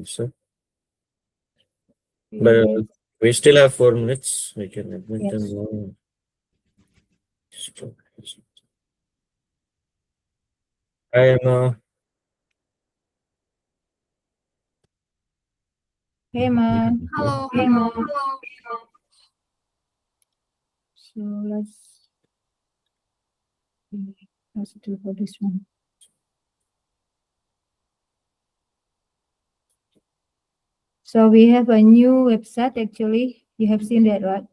think so. But we still have 4 minutes. We can admit them now. Hi, Emma. Hey, man. Hello. Hey, man. So let's do for this one. So we have a new website actually. You have seen that, right?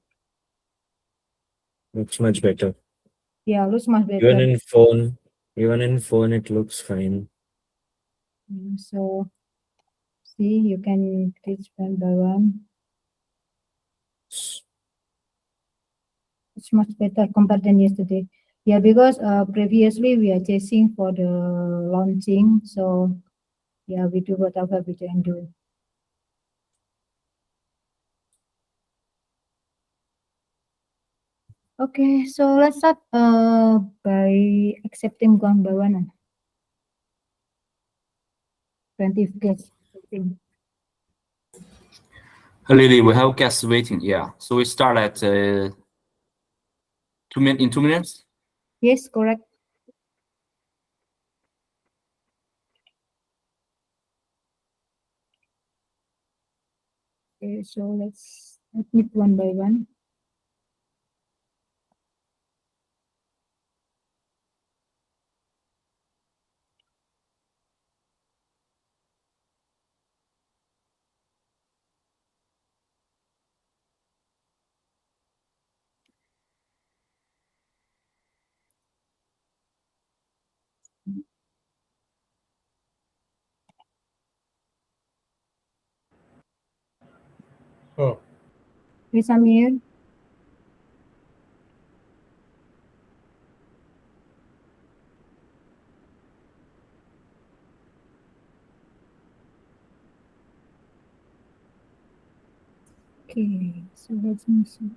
Looks much better. Yeah, looks much better. Even in phone, it looks fine. So see, you can teach one by one. It's much better compared than yesterday. Yeah, because previously we are chasing for the launching. So yeah, we do whatever we can do. Okay, so let's start by accepting one by one. 20 guests. Lily, we have guests waiting. Yeah, so we start at 2 minutes. Yes, correct. Okay, so let's admit one by one. Oh. Yes, Amir. Okay, so let's see.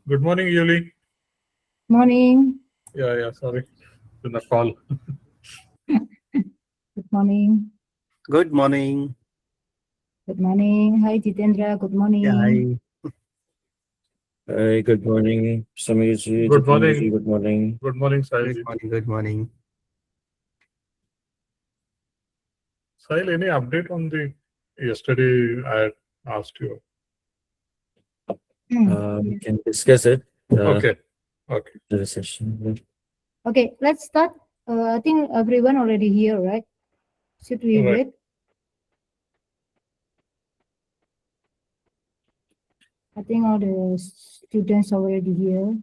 Good morning, Yuli. Morning. Yeah, sorry. In the call. Good morning. Good morning. Good morning. Hi, Jitendra. Good morning. Hi. Hi, good morning, Samirji. Good morning. Good morning. Good morning, Sahil. Good morning. Good morning. Sahil, any update on the yesterday I asked you? We can discuss it. Okay. The session. Okay, let's start. I think everyone already here, right? Should we Right. wait? I think all the students already here.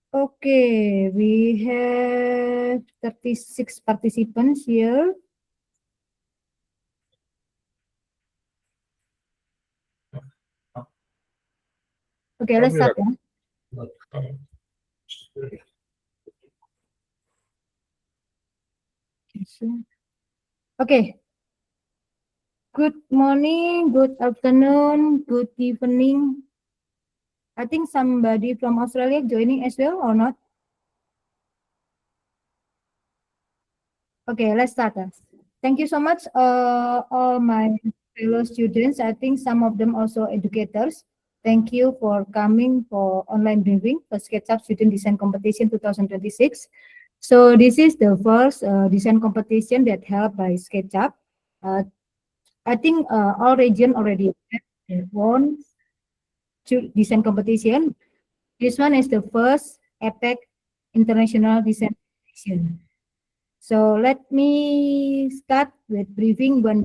Okay, we have 36 participants here. Okay, let's start. Okay. Good morning, good afternoon, good evening. I think somebody from Australia joining as well or not? Okay, let's start. Thank you so much, all my fellow students. I think some of them also educators. Thank you for coming for online briefing for SketchUp Student Design Competition 2026. So this is the first design competition that held by SketchUp. I think all region already won design competition. This one is the first APEC International Design Competition. So let me start with briefing one.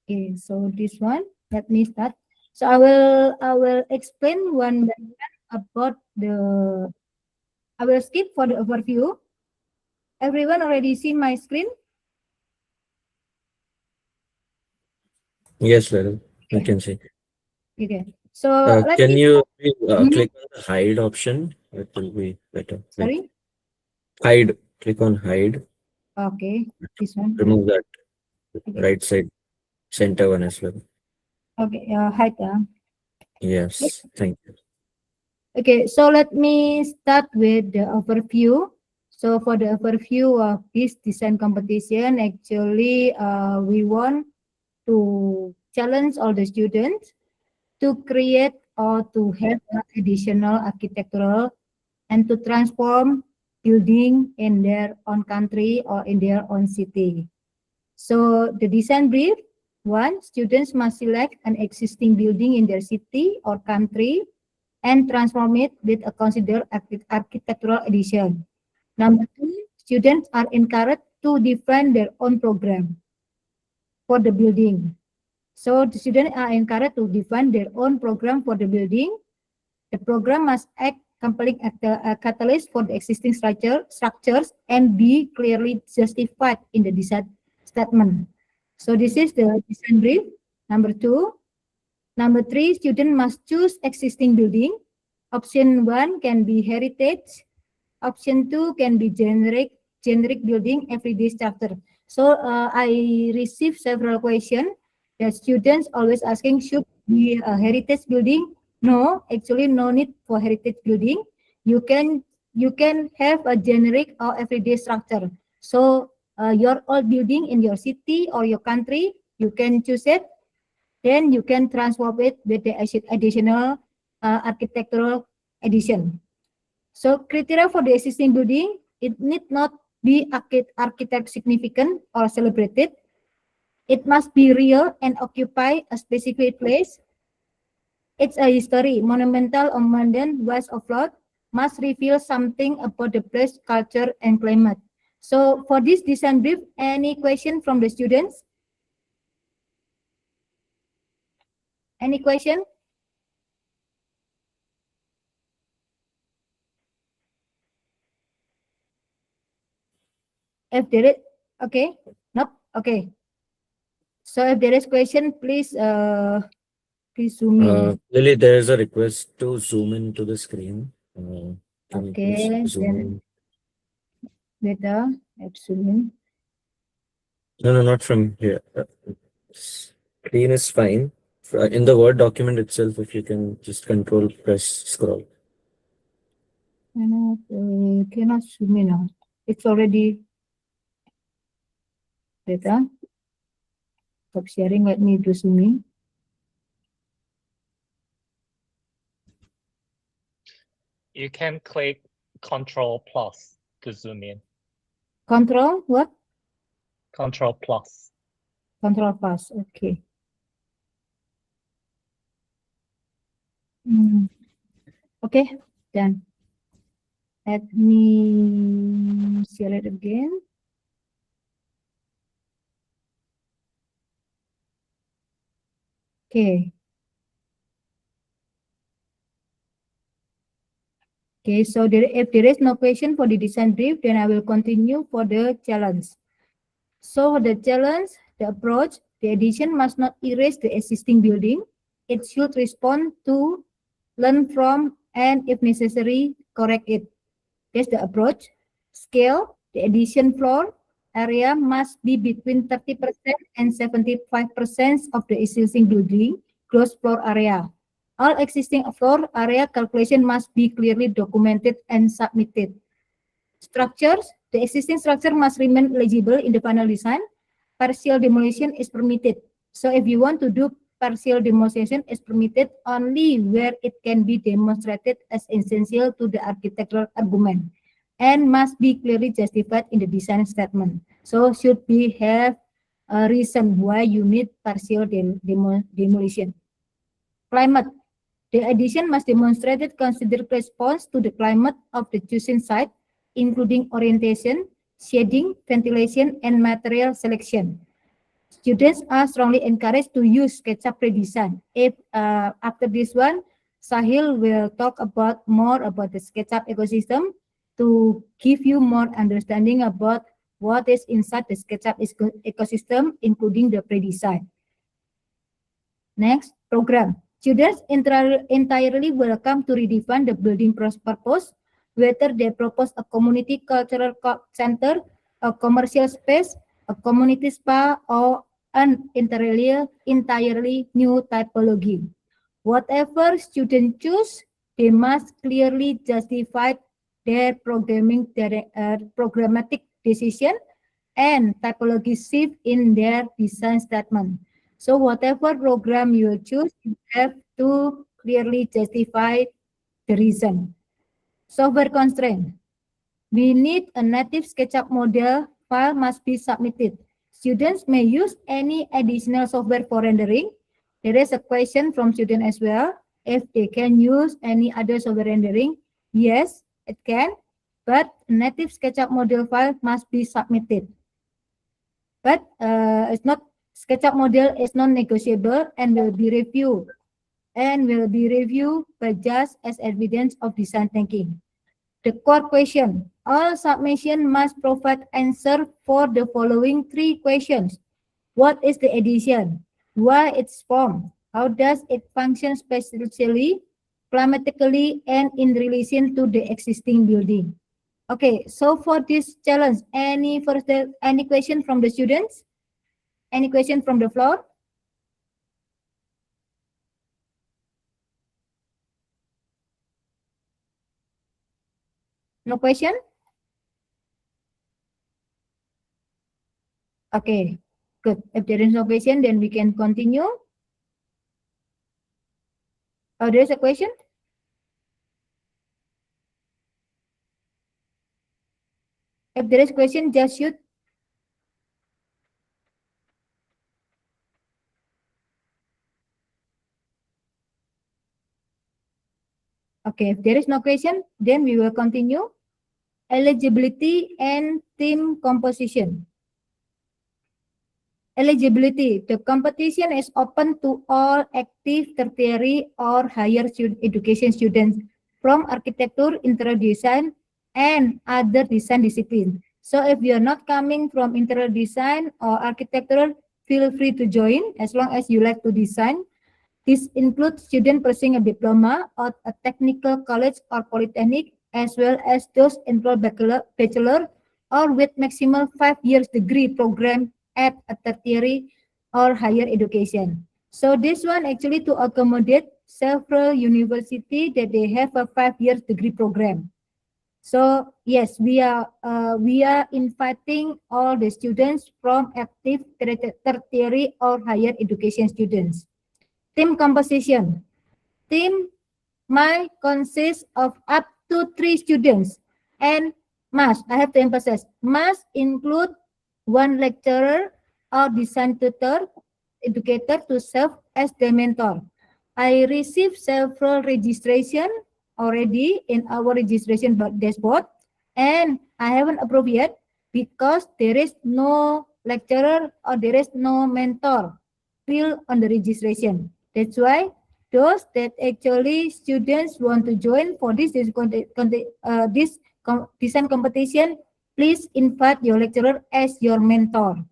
Okay, so this one, let me start. So I will explain one by one about the. I will skip for the overview. Everyone already seen my screen? Yes, Lalit, you Okay. can see. Okay. So let Can me. you Mhm. click on the hide option? It will be better. Like Sorry. hide. Click on hide. Okay. This one. Remove that Okay. right side center one as well. Okay. Hide. Yes, thank you. Okay, so let me start with the overview. So for the overview of this design competition, actually, we want to challenge all the students to create or to have an additional architectural and to transform building in their own country or in their own city. So the design brief, one, students must select an existing building in their city or country and transform it with a considered architectural addition. Number two, students are encouraged to define their own program for the building. So the students are encouraged to define their own program for the building. The program must act compelling a catalyst for the existing structures and be clearly justified in the design statement. So this is the design brief. Number two. Number three, student must choose existing building. Option one can be heritage. Option two can be generic building everyday structure. So I received several questions that students always asking, should be a heritage building? No, actually no need for heritage building. You can have a generic or everyday structure. So your old building in your city or your country, you can choose it. Then you can transform it with the additional architectural addition. So criteria for the existing building, it need not be architect significant or celebrated. It must be real and occupy a specific place. It's a history, monumental or modern, west or flood, must reveal something about the place, culture, and climate. So for this design brief, any question from the students? Any question? If there is, okay, nope, okay. So if there is question, please zoom in. Lily, there is a request to zoom into the screen. Can you please Okay, zoom then in? better, zoom in. No, not from here. Screen is fine. In the Word document itself, if you can just control press scroll. Cannot zoom in now. It's already better. Stop sharing. Let me do zoom in. You can click Control Plus to zoom in. Control what? Control Plus. Control plus. Okay. Okay, done. Let me share it again. Okay. Okay, so if there is no question for the design brief, then I will continue for the challenge. So the challenge, the approach, the addition must not erase the existing building. It should respond to, learn from, and if necessary, correct it. That's the approach. Scale, the addition floor area must be between 30% and 75% of the existing building gross floor area. All existing floor area calculation must be clearly documented and submitted. Structures, the existing structure must remain legible in the final design. Partial demolition is permitted. So if you want to do partial demolition is permitted only where it can be demonstrated as essential to the architectural argument and must be clearly justified in the design statement. So should we have a reason why you need partial demolition. Climate. The addition must demonstrate considered response to the climate of the chosen site, including orientation, shading, ventilation, and material selection. Students are strongly encouraged to use SketchUp pre-design. If after this one, Sahil will talk about more about the SketchUp ecosystem to give you more understanding about what is inside the SketchUp ecosystem, including the pre-design. Next, program. Students entirely welcome to redefine the building purpose, whether they propose a community cultural center, a commercial space, a community spa, or an entirely new typology. Whatever students choose, they must clearly justify their programmatic decision and typology shift in their design statement. So whatever program you choose, you have to clearly justify the reason. Software constraint. We need a native SketchUp model file must be submitted. Students may use any additional software for rendering. There is a question from student as well. If they can use any other software rendering, yes, it can, but native SketchUp model file must be submitted. But it's not SketchUp model is non-negotiable and will be reviewed by just as evidence of design thinking. The core question, all submission must provide answer for the following 3 questions. What is the addition? Why it's formed? How does it function spatially, climatically, and in relation to the existing building? Okay, so for this challenge, any question from the students? Any question from the floor? No question? Okay, good. If there is no question, then we can continue. Oh, there is a question? If there is a question, just shoot. Okay, if there is no question, then we will continue. Eligibility and team composition. Eligibility. The competition is open to all active tertiary or higher education students from architecture, interior design, and other design disciplines. So if you are not coming from interior design or architecture, feel free to join as long as you like to design. This includes students pursuing a diploma or a technical college or polytechnic, as well as those enrolled bachelor or with maximum 5 years degree program at a tertiary or higher education. So this one actually to accommodate several universities that they have a 5 years degree program. So yes, we are inviting all the students from active tertiary or higher education students. Team composition. Team might consist of up to 3 students and must, I have to emphasize, must include 1 lecturer or design tutor, educator to serve as the mentor. I received several registration already in our registration dashboard, and I haven't approved yet because there is no lecturer or there is no mentor field on the registration. That's why those that actually students want to join for this design competition, please invite your lecturer as your mentor.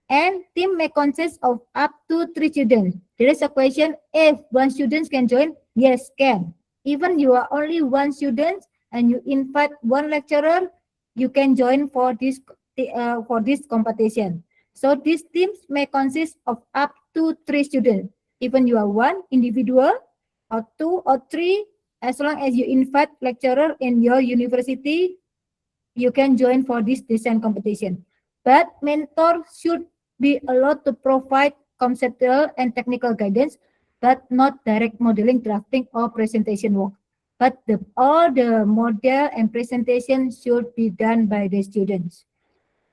And team may consist of up to 3 students. There is a question if 1 student can join. Yes, can. Even you are only 1 student and you invite 1 lecturer, you can join for this competition. So these teams may consist of up to 3 students. Even you are 1 individual or 2 or 3, as long as you invite lecturer in your university, you can join for this design competition. But mentor should be allowed to provide conceptual and technical guidance, but not direct modeling, drafting, or presentation work. But all the model and presentation should be done by the students.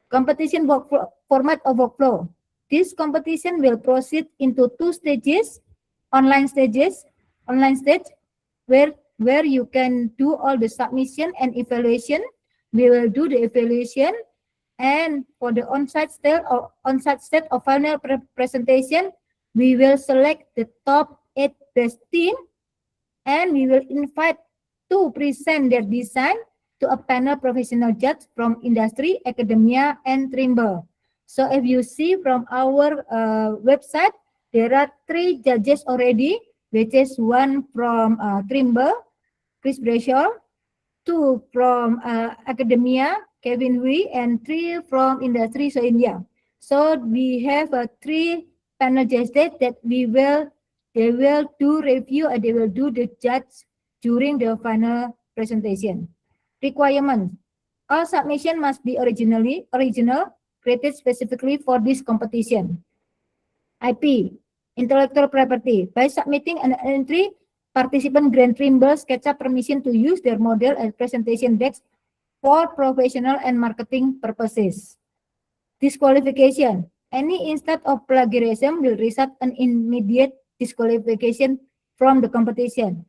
Competition format of workflow. This competition will proceed into 2 stages, online stage, where you can do all the submission and evaluation. We will do the evaluation, and for the on-site state of final presentation, we will select the top 8 best team, and we will invite to present their design to a panel professional judge from industry, academia, and Trimble. So if you see from our website, there are 3 judges already, which is 1 from Trimble, Chris Brayshaw, 2 from academia, Kevin Hui, and 3 from industry, so India. So we have 3 panel judges that they will do review and they will do the judge during the final presentation. Requirements. All submission must be original, created specifically for this competition. IP, intellectual property. By submitting an entry, participant grant Trimble SketchUp permission to use their model and presentation decks for professional and marketing purposes. Disqualification. Any instance of plagiarism will result in immediate disqualification from the competition.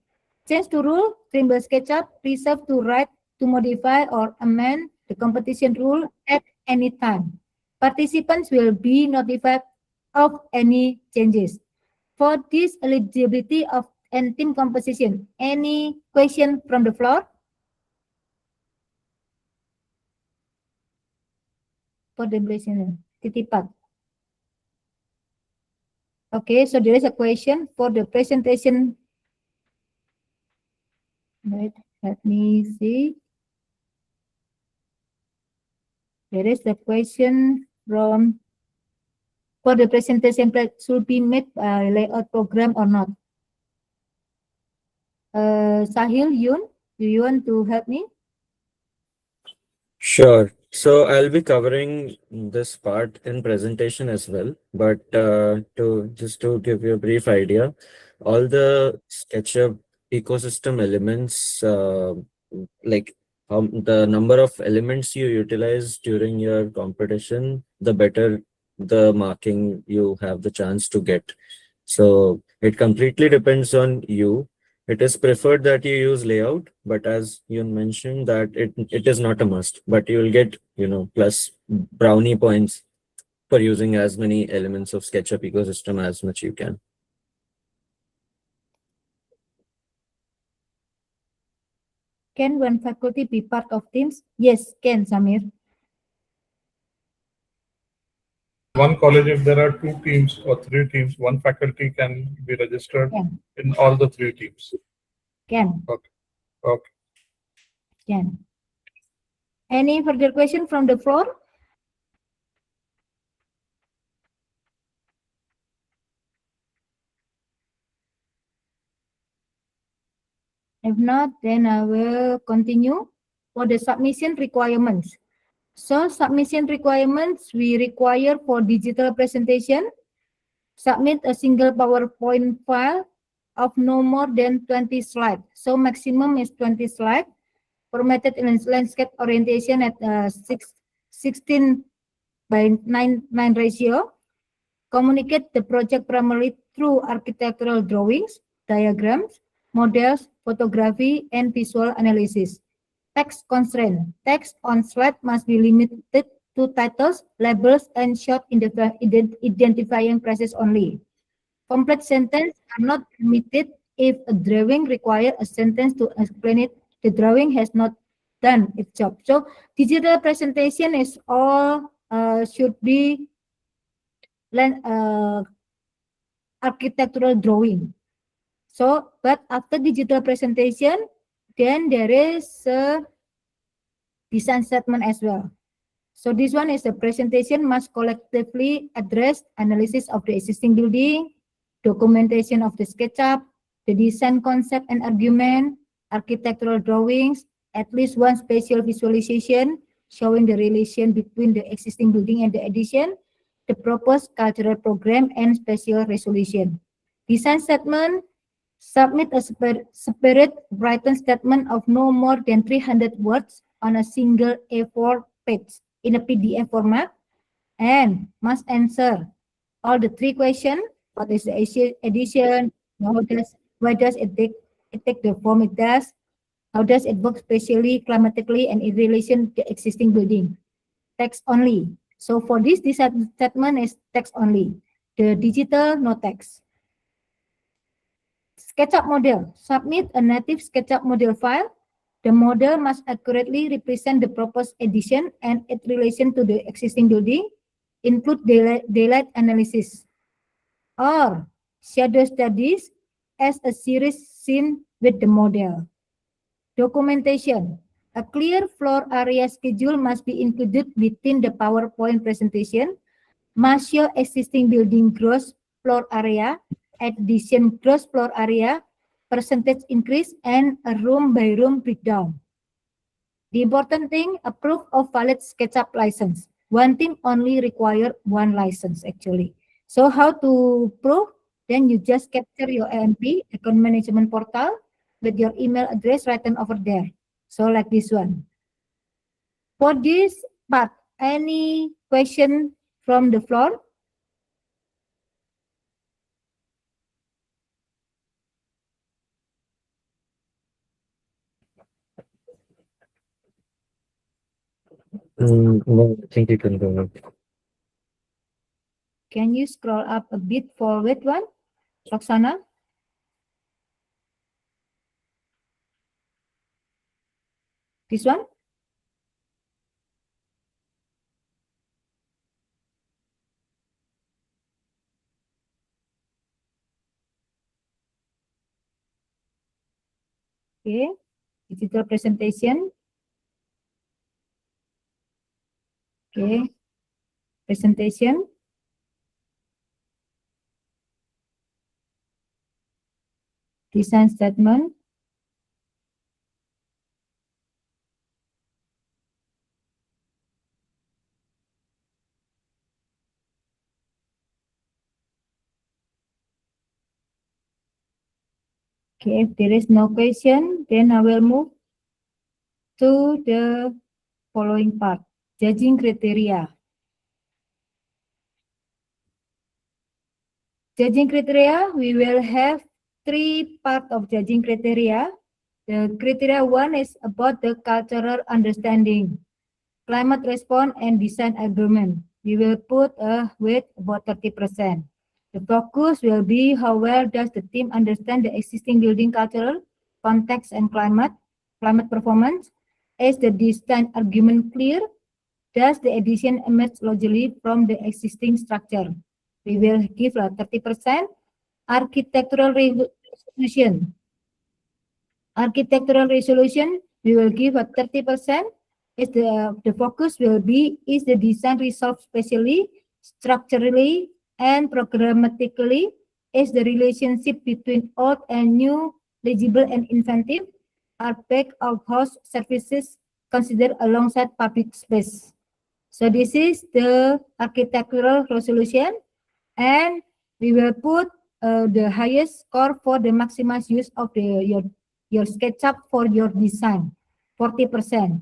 Change to rule, Trimble SketchUp reserve to right to modify or amend the competition rule at any time. Participants will be notified of any changes. For this eligibility of and team composition, any question from the floor? For the presentation, titipan. Okay, so there is a question for the presentation. Right, let me see. There is a question from for the presentation that should be made by layout program or not. Sahil, Yun, do you want to help me? Sure. So I'll be covering this part in presentation as well, but to give you a brief idea, all the SketchUp ecosystem elements, like the number of elements you utilize during your competition, the better the marking you have the chance to get. So it completely depends on you. It is preferred that you use layout, but as you mentioned that it is not a must, but you will get, plus brownie points for using as many elements of SketchUp ecosystem as much you can. Can one faculty be part of teams? Yes, can, Samir. One college, if there are 2 teams or 3 teams, one faculty can be registered in all the 3 teams. Can. Okay. Can. Any further question from the floor? If not, then I will continue for the submission requirements. So submission requirements, we require for digital presentation, submit a single PowerPoint file of no more than 20 slides. So maximum is 20 slides, formatted in landscape orientation at 16:9 ratio. Communicate the project primarily through architectural drawings, diagrams, models, photography, and visual analysis. Text constraint. Text on slide must be limited to titles, labels, and short identifying phrases only. Complete sentences are not permitted if a drawing requires a sentence to explain it. The drawing has not done its job. So digital presentation is all should be architectural drawing. So, but after digital presentation, then there is a design statement as well. So this one is the presentation must collectively address analysis of the existing building, documentation of the SketchUp, the design concept and argument, architectural drawings, at least one spatial visualization showing the relation between the existing building and the addition, the proposed cultural program, and spatial resolution. Design statement. Submit a separate written statement of no more than 300 words on a single A4 page in a PDF format and must answer all the 3 questions. What is the addition? Why does it take the form it does? How does it work spatially, climatically, and in relation to the existing building? Text only. So for this design statement is text only. The digital, no text. SketchUp model. Submit a native SketchUp model file. The model must accurately represent the proposed addition and its relation to the existing building. Include daylight analysis. or shadow studies as a series seen with the model. Documentation. A clear floor area schedule must be included within the PowerPoint presentation, must show existing building gross floor area, addition gross floor area, percentage increase, and a room by room breakdown. The important thing, a proof of valid SketchUp license. One team only require one license actually. So how to prove? Then you just capture your AMP, account management portal, with your email address written over there. So like this one. For this part, any question from the floor? No, I think you can go ahead. Can you scroll up a bit forward one, Roxana? This one? Okay, digital presentation. Okay, presentation. Design statement. Okay, if there is no question, then I will move to the following part, judging criteria. Judging criteria, we will have three parts of judging criteria. The criteria one is about the cultural understanding, climate response, and design agreement. We will put a weight about 30%. The focus will be how well does the team understand the existing building cultural context and climate performance. Is the design argument clear? Does the addition emerge logically from the existing structure? We will give 30%. Architectural resolution. Architectural resolution, we will give a 30%. Is the focus will be, is the design resolved spatially, structurally, and programmatically? Is the relationship between old and new legible and inventive? Are back of house services considered alongside public space? So this is the architectural resolution, and we will put the highest score for the maximized use of your SketchUp for your design, 40%.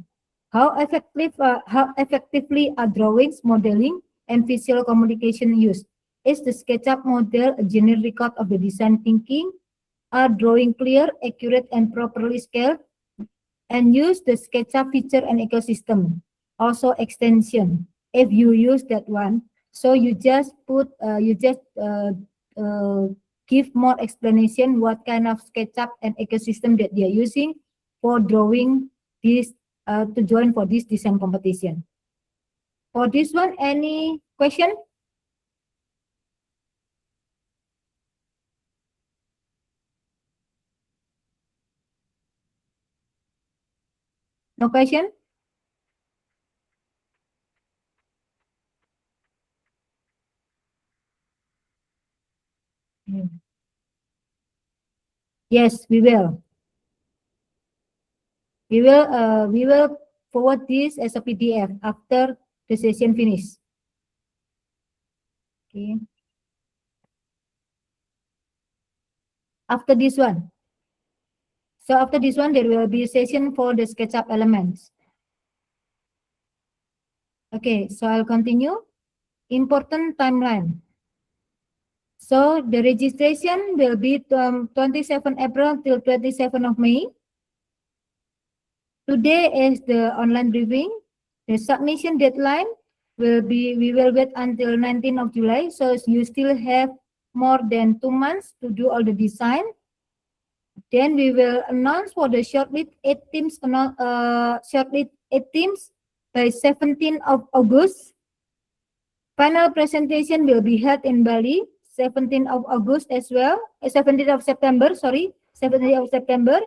How effectively are drawings, modeling, and visual communication used? Is the SketchUp model a general record of the design thinking? Are drawing clear, accurate, and properly scaled? And use the SketchUp feature and ecosystem. Also extension, if you use that one. So you just put, give more explanation what kind of SketchUp and ecosystem that they are using for drawing this, to join for this design competition. For this one, any question? No question? Yes, we will. We will forward this as a PDF after the session finish. Okay. After this one. So after this one, there will be a session for the SketchUp elements. Okay, so I'll continue. Important timeline. So the registration will be 27 April till 27 of May. Today is the online briefing. The submission deadline will be, we will wait until 19th of July. So you still have more than 2 months to do all the design. Then we will announce for the shortlist 8 teams, shortlist 8 teams by 17th of August. Final presentation will be held in Bali, 17th of August as well, 17th of September, sorry, 17th of September.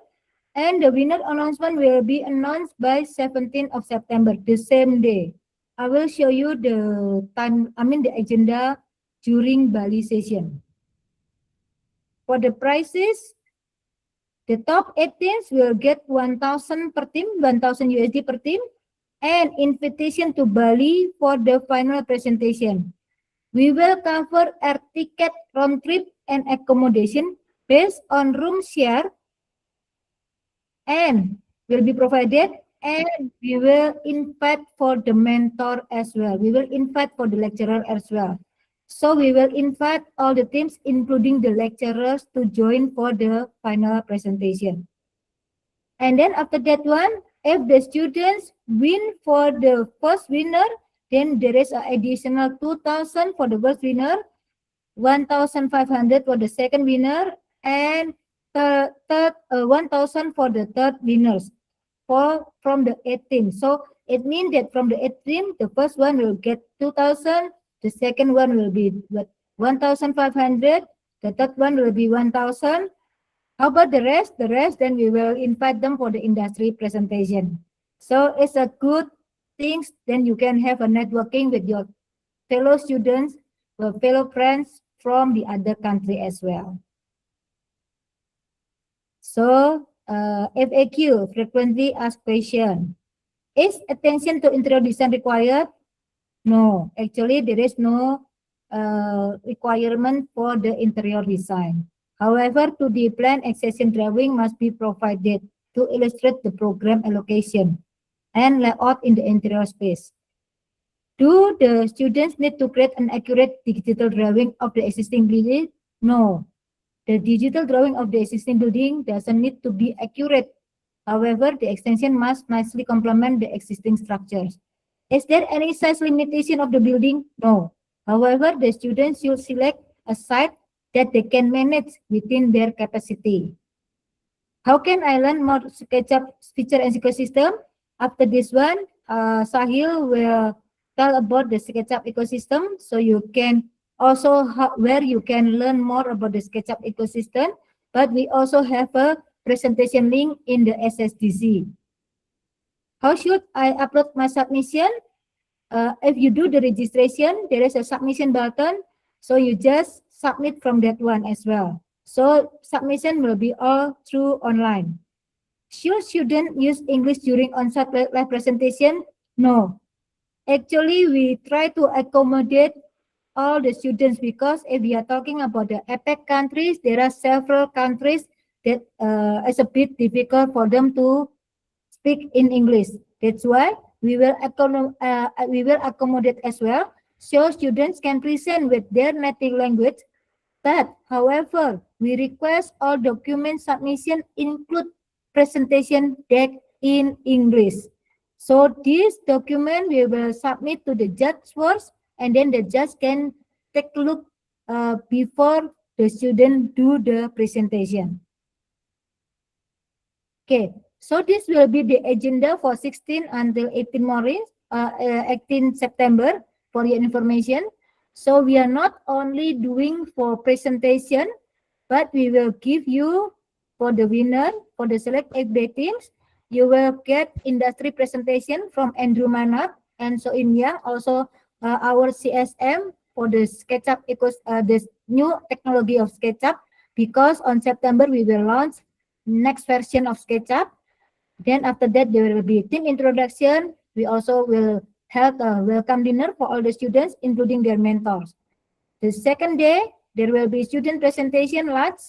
And the winner announcement will be announced by 17th of September, the same day. I will show you the time, the agenda during Bali session. For the prices, the top 8 teams will get 1,000 per team, 1,000 USD per team, and invitation to Bali for the final presentation. We will cover air ticket, round trip, and accommodation based on room share and will be provided, and we will invite for the mentor as well. We will invite for the lecturer as well. So we will invite all the teams, including the lecturers, to join for the final presentation. And then after that one, if the students win for the first winner, then there is an additional 2,000 for the first winner, 1,500 for the second winner, and 1,000 for the third winners from the 8 teams. So it means that from the 8 teams, the first one will get 2,000, the second one will be 1,500, the third one will be 1,000. How about the rest? The rest, then we will invite them for the industry presentation. So it's a good thing. Then you can have a networking with your fellow students, or fellow friends from the other country as well. So FAQ, frequently asked question. Is attention to interior design required? No, actually there is no requirement for the interior design. However, 2D plan accession drawing must be provided to illustrate the program allocation and layout in the interior space. Do the students need to create an accurate digital drawing of the existing building? No. The digital drawing of the existing building doesn't need to be accurate. However, the extension must nicely complement the existing structures. Is there any size limitation of the building? No. However, the students should select a site that they can manage within their capacity. How can I learn more SketchUp feature and ecosystem? After this one, Sahil will tell about the SketchUp ecosystem, so you can also where you can learn more about the SketchUp ecosystem. But we also have a presentation link in the SSDC. How should I upload my submission? If you do the registration, there is a submission button, so you just submit from that one as well. So submission will be all through online. Should students use English during on-site live presentation? No. Actually, we try to accommodate all the students, because if we are talking about the APEC countries, there are several countries that it's a bit difficult for them to speak in English. That's why we will accommodate as well, so students can present with their native language. But however, we request all document submission include presentation deck in English. So this document we will submit to the judge first, and then the judge can take a look before the student do the presentation. Okay, so this will be the agenda for 16 until 18 September for your information. So we are not only doing for presentation, but we will give you for the winner, for the select 8 teams, you will get industry presentation from Andrew Manap and So In Yang, also our CSM for the SketchUp, this new technology of SketchUp, because on September we will launch next version of SketchUp. Then after that there will be team introduction. We also will have a welcome dinner for all the students, including their mentors. The second day there will be student presentation lunch,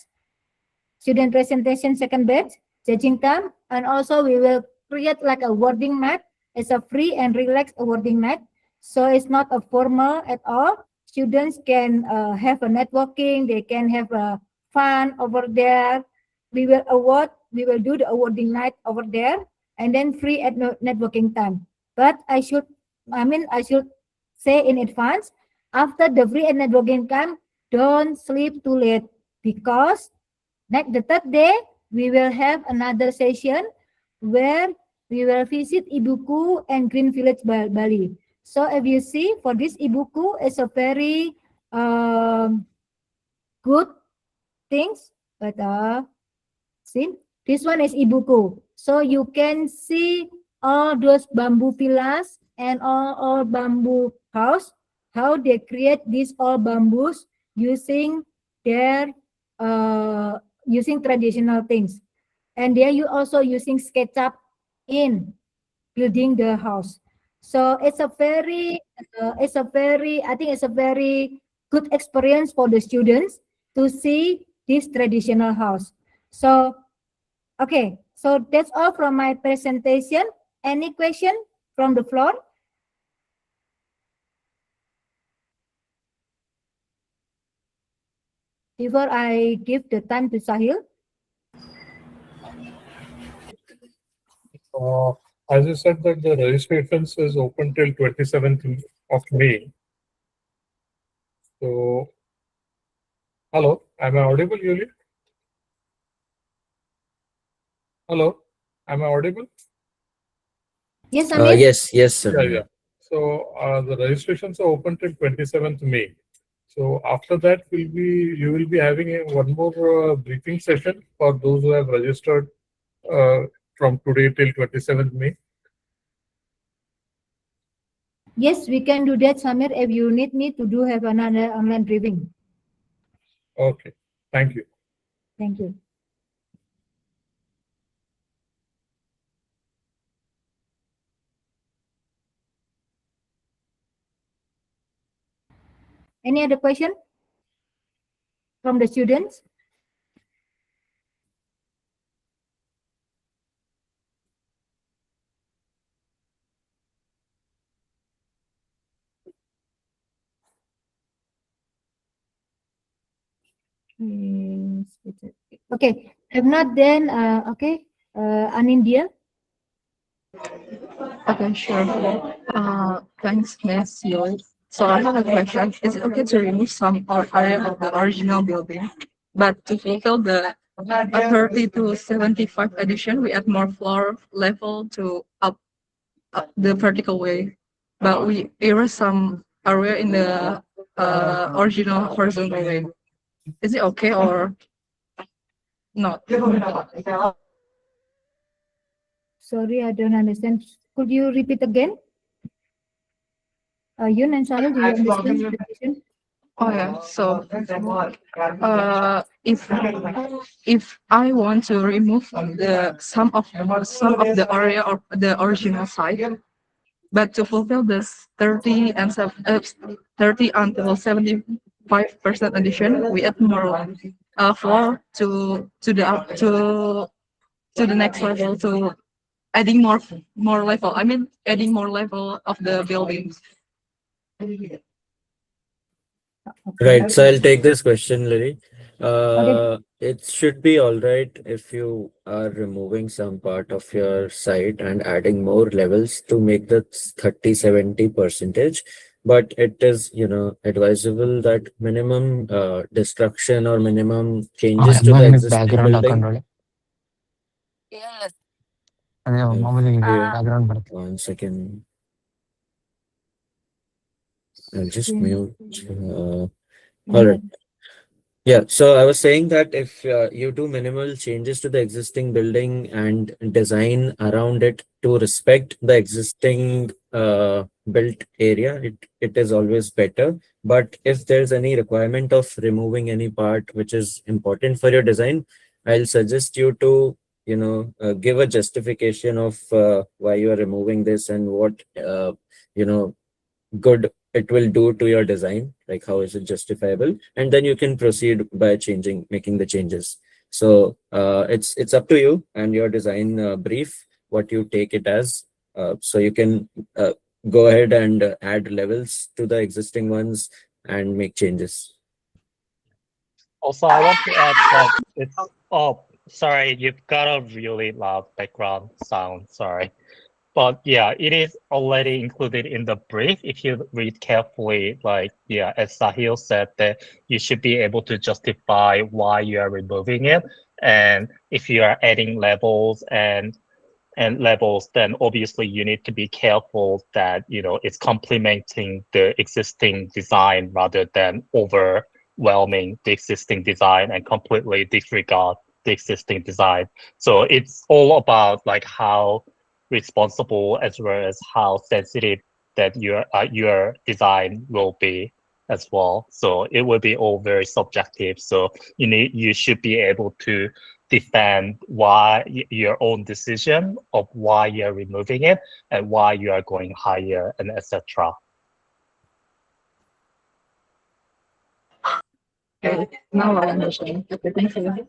student presentation second batch, judging time, and also we will create like a wording night. It's a free and relaxed wording night, so it's not a formal at all. Students can have a networking, they can have a fun over there. We will do the awarding night over there, and then free at networking time. But I should say in advance, after the free and networking time, don't sleep too late, because the third day we will have another session where we will visit Ibuku and Green Village Bali. So if you see, for this Ibuku, it's a very good things, but see, this one is ibuku. So you can see all those bamboo villas and all bamboo house, how they create these all bamboos using their using traditional things. And there you also using SketchUp in building the house. So it's a very, I think it's a very good experience for the students to see this traditional house. So, okay, so that's all from my presentation. Any question from the floor? Before I give the time to Sahil. As you said that the registrations is open till 27th of May. So, hello, am I audible, Yuli? Hello, am I audible? Yes, Amir? Yes, sir. Yeah. So the registrations are open till 27th May. So after that, you will be having one more briefing session for those who have registered from today till 27th May. Yes, we can do that, Samir. If you need me to do have another online briefing. Okay, thank you. Thank you. Any other question from the students? Okay, if not, then okay, Anindya. Okay, sure. Thanks, Miss Yoy. So I have a question. Is it okay to remove some or area of the original building, but to fulfill the 30 to 75 edition, we add more floor level to up the vertical way, but we erase some area in the original horizontal way. Is it okay or not? Sorry, I don't understand. Could you repeat again? Yun and Sahil, do you understand the question? Oh yeah. So, if I want to remove the some of the area of the original site, but to fulfill this 30 until 75% addition, we add more floor to the next level, to adding more level. I mean, adding more level of the buildings. Right. So I'll take this question, Lily. It should be all right if you are removing some part of your site and adding more levels to make the 30-70%. But it is, advisable that minimum destruction or minimum changes to the existing building. Yes. One second. I'll just mute. All right. Yeah, so I was saying that if you do minimal changes to the existing building and design around it to respect the existing built area, it is always better. But if there's any requirement of removing any part which is important for your design, I'll suggest you to, give a justification of why you are removing this and what, good it will do to your design, like how is it justifiable, and then you can proceed by making the changes. So it's up to you and your design brief what you take it as. So you can go ahead and add levels to the existing ones and make changes. Also, I want to add that it's, oh, sorry, you've got a really loud background sound, sorry. But yeah, it is already included in the brief. If you read carefully, like, yeah, as Sahil said, that you should be able to justify why you are removing it. And if you are adding levels and levels, then obviously you need to be careful that, it's complementing the existing design rather than overwhelming the existing design and completely disregard the existing design. So it's all about like how responsible as well as how sensitive that your design will be as well. So it will be all very subjective. So you should be able to defend why your own decision of why you're removing it and why you are going higher and etc. Okay, now I understand. Okay, thank you.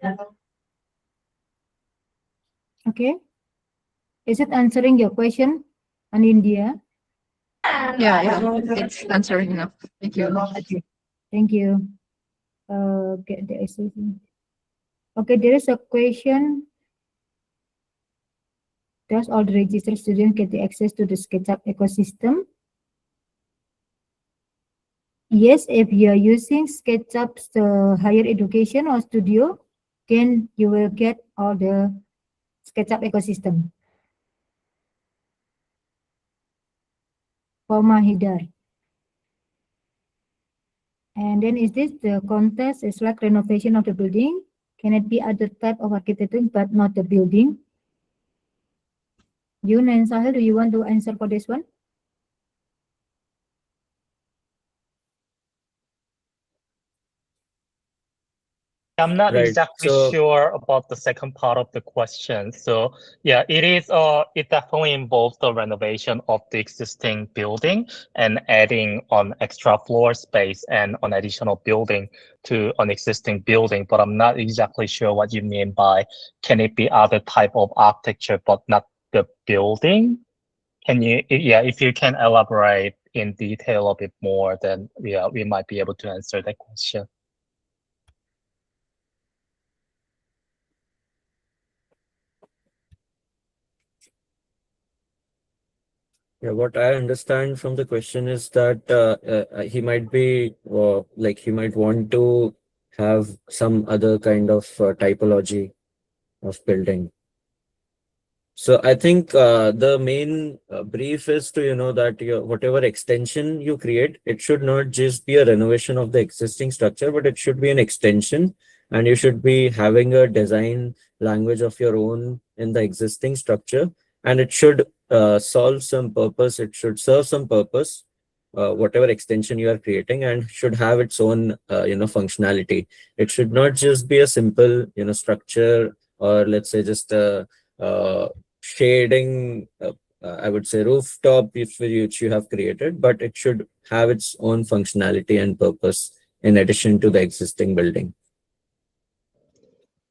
Okay. Is it answering your question on India? Yeah, it's answering enough. Thank you. Thank you. Okay, there is a question. Does all the registered students get the access to the SketchUp ecosystem? Yes, if you are using SketchUp's higher education or studio, then you will get all the SketchUp ecosystem. For Mahidar. And then is this the contest is like renovation of the building? Can it be other type of architecture but not the building? Yun and Sahil, do you want to answer for this one? I'm not Right, exactly so- sure about the second part of the question. So yeah, it definitely involves the renovation of the existing building and adding on extra floor space and an additional building to an existing building. But I'm not exactly sure what you mean by can it be other type of architecture but not the building? If you can elaborate in detail a bit more, then yeah, we might be able to answer that question. Yeah, what I understand from the question is that he might be like he might want to have some other kind of typology of building. So I think the main brief is to that your whatever extension you create, it should not just be a renovation of the existing structure, but it should be an extension, and you should be having a design language of your own in the existing structure, and it should solve some purpose. It should serve some purpose, whatever extension you are creating, and should have its own functionality. It should not just be a simple structure, or let's say just a shading, I would say rooftop which you have created, but it should have its own functionality and purpose in addition to the existing building.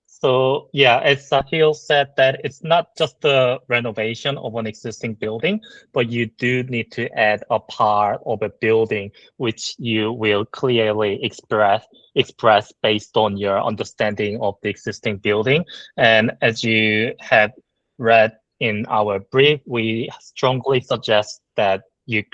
So yeah, as Sahil said, that it's not just the renovation of an existing building, but you do need to add a part of a building which you will clearly express based on your understanding of the existing building. And as you have read in our brief, we strongly suggest that you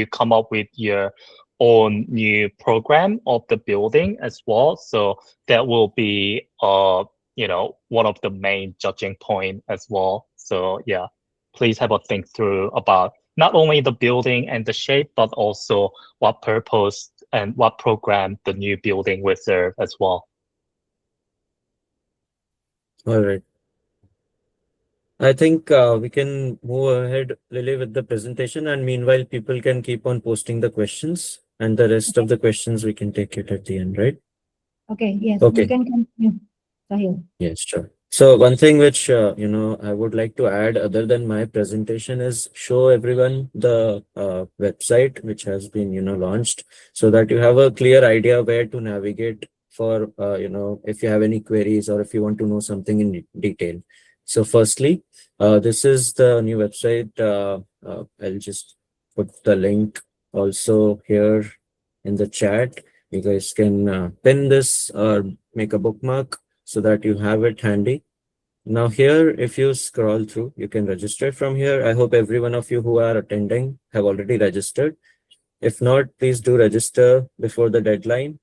come up with your own new program of the building as well. So that will be one of the main judging point as well. So yeah, please have a think through about not only the building and the shape, but also what purpose and what program the new building will serve as well. All right. I think we can move ahead, Lily, with the presentation, and meanwhile, people can keep on posting the questions, and the rest of the questions we can take it at the end, right? Okay, yes, Okay. you can continue, Sahil. Yes, sure. So one thing which I would like to add other than my presentation is show everyone the website which has been launched, so that you have a clear idea where to navigate for if you have any queries or if you want to know something in detail. So firstly, this is the new website. I'll just put the link also here in the chat. You guys can pin this or make a bookmark so that you have it handy. Now here, if you scroll through, you can register from here. I hope every one of you who are attending have already registered. If not, please do register before the deadline.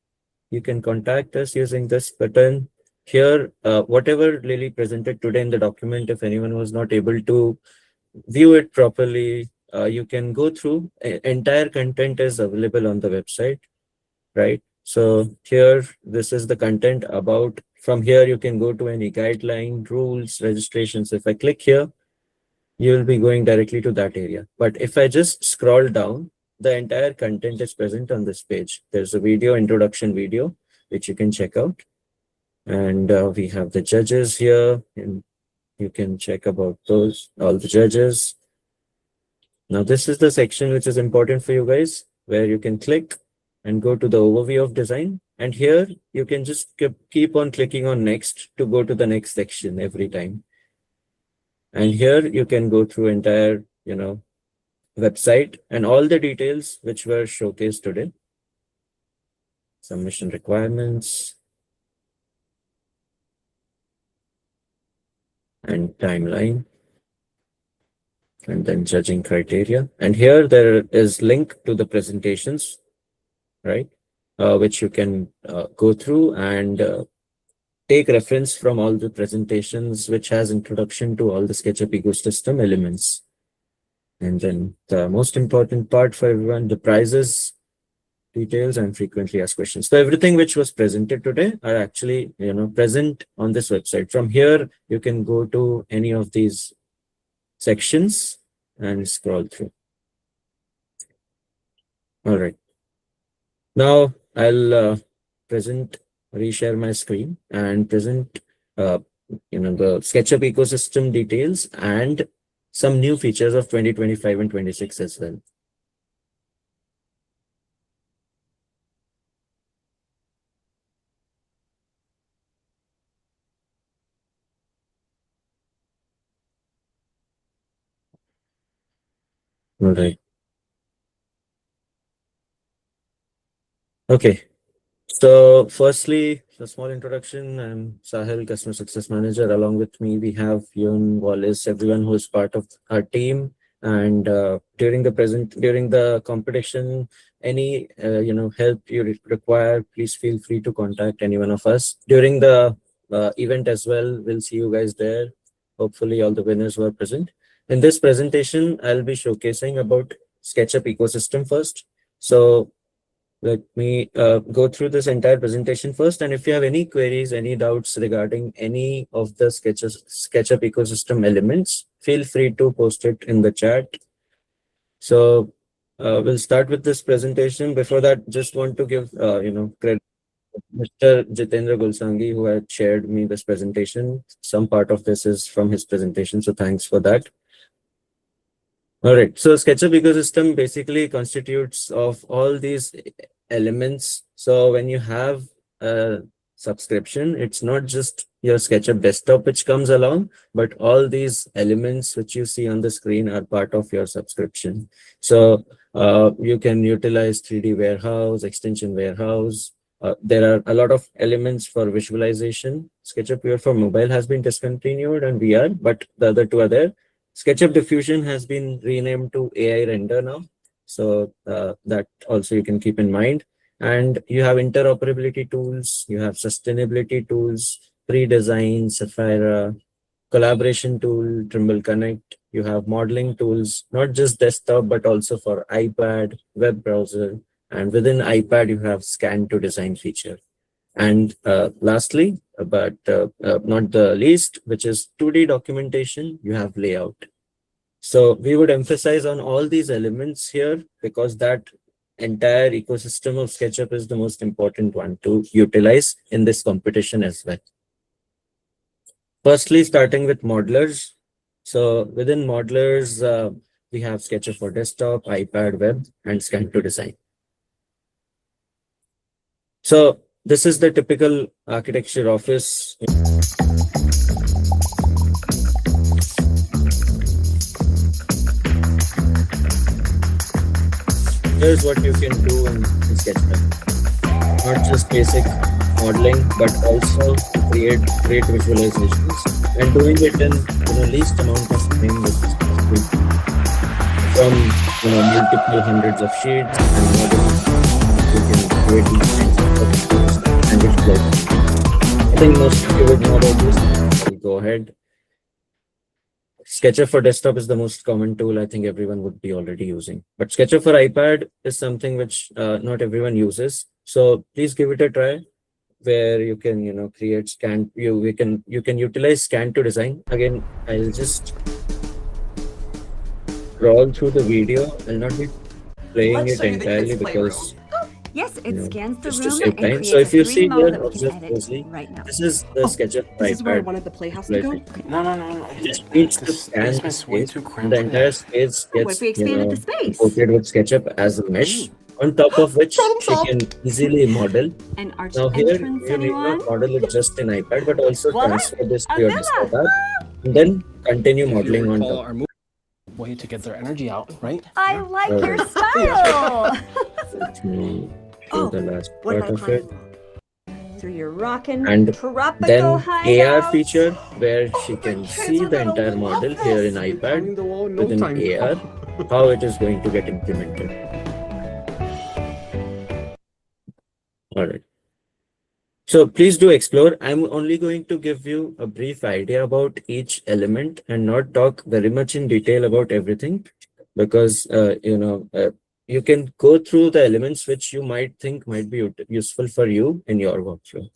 You can contact us using this button. Here, whatever Lily presented today in the document, if anyone was not able to view it properly, you can go through. Entire content is available on the website, right? So here, this is the content about. From here, you can go to any guideline, rules, registrations. If I click here, you will be going directly to that area. But if I just scroll down, the entire content is present on this page. There's a video, introduction video, which you can check out. And we have the judges here, and you can check about those, all the judges. Now, this is the section which is important for you guys, where you can click and go to the overview of design. And here you can just keep on clicking on next to go to the next section every time. And here you can go through entire, website and all the details which were showcased today. Submission requirements and timeline, and then judging criteria. And here there is link to the presentations, right? Which you can go through and take reference from all the presentations, which has introduction to all the SketchUp ecosystem elements. And then the most important part for everyone, the prizes, details, and frequently asked questions. So everything which was presented today are actually, present on this website. From here, you can go to any of these sections and scroll through. All right. Now I'll reshare my screen and present, the SketchUp ecosystem details and some new features of 2025 and 26 as well. All right. Okay. So firstly, a small introduction. I'm Sahil, Customer Success Manager. Along with me, we have Yun, Wallace, everyone who is part of our team. And during the competition, any help you require, please feel free to contact any one of us. During the event as well, we'll see you guys there. Hopefully, all the winners were present. In this presentation, I'll be showcasing about SketchUp ecosystem first. So let me go through this entire presentation first. And if you have any queries, any doubts regarding any of the SketchUp ecosystem elements, feel free to post it in the chat. So we'll start with this presentation. Before that, just want to give credit to Mr. Jitendra Gulsangi, who had shared me this presentation. Some part of this is from his presentation, so thanks for that. All right, so SketchUp ecosystem basically constitutes of all these elements. So when you have a subscription, it's not just your SketchUp desktop which comes along, but all these elements which you see on the screen are part of your subscription. So you can utilize 3D warehouse, extension warehouse. There are a lot of elements for visualization. SketchUp Pure for mobile has been discontinued and VR, but the other two are there. SketchUp Diffusion has been renamed to AI Render now. So that also you can keep in mind. And you have interoperability tools, you have sustainability tools, pre-design, Sapphira, collaboration tool, Trimble Connect. You have modeling tools, not just desktop, but also for iPad, web browser. And within iPad, you have scan to design feature. And lastly, but not the least, which is 2D documentation, you have layout. So we would emphasize on all these elements here because that entire ecosystem of SketchUp is the most important one to utilize in this competition as well. Firstly, starting with modelers. So within modelers, we have SketchUp for desktop, iPad, web, and scan to design. So this is the typical architecture office. Here's what you can do in SketchUp. Not just basic modeling, but also create great visualizations and doing it in least amount of time with from multiple hundreds of sheets and models. You can create these kinds of pictures and visualize. I think most of you would know about this. I'll go ahead. SketchUp for desktop is the most common tool I think everyone would be already using. But SketchUp for iPad is something which not everyone uses. So please give it a try, where you can, you know, create scan. You can utilize scan to design. Again, I'll just scroll through the video. I'll not be playing it entirely because Yes, you it know, scans the just to room save and time. creates So if a you 3D see model here, that we can observe edit closely. right now. This is the SketchUp This is where I iPad. wanted the playhouse to go. Utilization. No. It just needs to This scan the basement's way space, too and cramped the for entire that. space What if gets, we you expanded the know, space? imported with SketchUp as a mesh, on top of which Problem you solved. can easily model. An arched Now here, entrance, you need anyone? not model it just in iPad, but also Voila, transfer this to a your villa. desktop app, and then continue If you modeling on recall top. our move way to get their energy out, right? I like your Alright. style. Let me Oh, do the last what part about of it. climbing wall? Through your rockin' And tropical then AR hideout? feature, where she can kids see are the gonna entire love model here in this. Climbing iPad the wall in no within time. AR, how it is going to get implemented. All right. So please do explore. I'm only going to give you a brief idea about each element and not talk very much in detail about everything, because you can go through the elements which you might think might be useful for you in your workflow.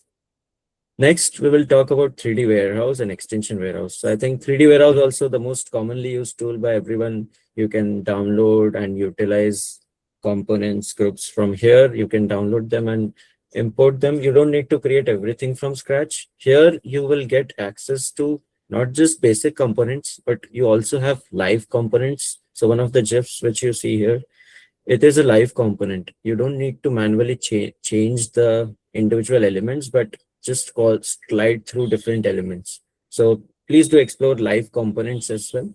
Next, we will talk about 3D warehouse and extension warehouse. So I think 3D warehouse also the most commonly used tool by everyone. You can download and utilize components groups from here. You can download them and import them. You don't need to create everything from scratch. Here you will get access to not just basic components, but you also have live components. So one of the GIFs which you see here, it is a live component. You don't need to manually change the individual elements, but just slide through different elements. So please do explore live components as well.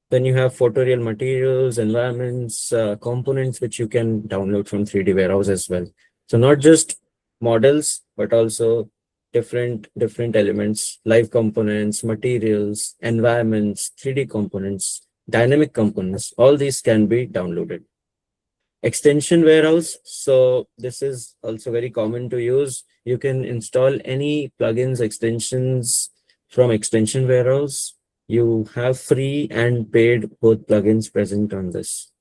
Then you have photoreal materials, environments, components which you can download from 3D warehouse as well. So not just models, but also different elements, live components, materials, environments, 3D components, dynamic components. All these can be downloaded. Extension warehouse. So this is also very common to use. You can install any plugins, extensions from extension warehouse. You have free and paid both plugins present on this.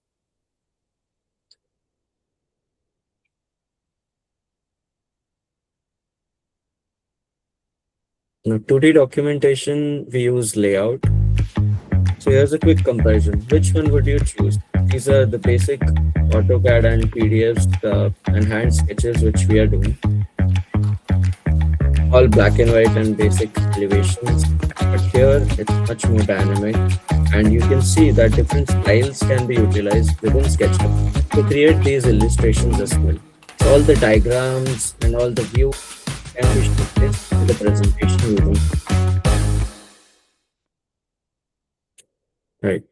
Now 2D documentation, we use layout. So here's a quick comparison. Which one would you choose? These are the basic AutoCAD and PDFs and hand sketches which we are doing. All black and white and basic elevations. But here it's much more dynamic, and you can see that different styles can be utilized within SketchUp to create these illustrations as well. So all the diagrams and all the view can be showcased in the presentation using. Right.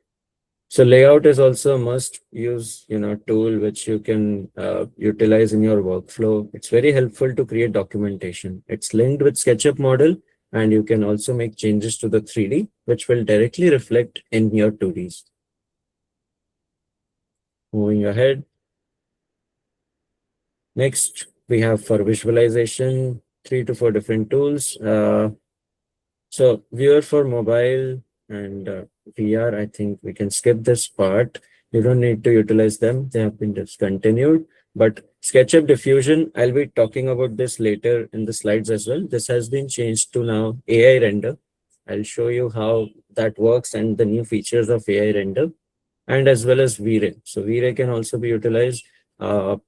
So layout is also a must use, tool which you can utilize in your workflow. It's very helpful to create documentation. It's linked with SketchUp model, and you can also make changes to the 3D, which will directly reflect in your 2Ds. Moving ahead. Next, we have for visualization, 3 to 4 different tools. So viewer for mobile and VR, I think we can skip this part. You don't need to utilize them. They have been discontinued. But SketchUp diffusion, I'll be talking about this later in the slides as well. This has been changed to now AI render. I'll show you how that works and the new features of AI render, and as well as V-Ray. So V-Ray can also be utilized. But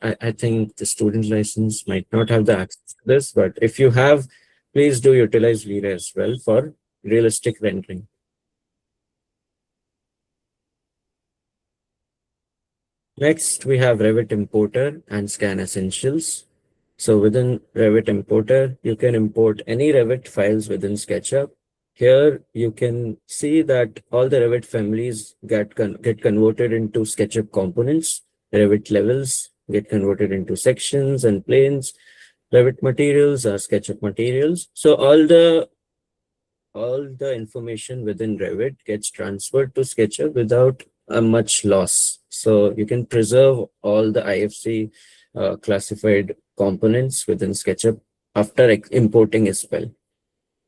I think the student license might not have the access to this. But if you have, please do utilize V-Ray as well for realistic rendering. Next, we have Revit Importer and Scan Essentials. So within Revit Importer, you can import any Revit files within SketchUp. Here, you can see that all the Revit families get converted into SketchUp components. Revit levels get converted into sections and planes. Revit materials are SketchUp materials. So all the information within Revit gets transferred to SketchUp without much loss. So you can preserve all the IFC classified components within SketchUp after importing as well.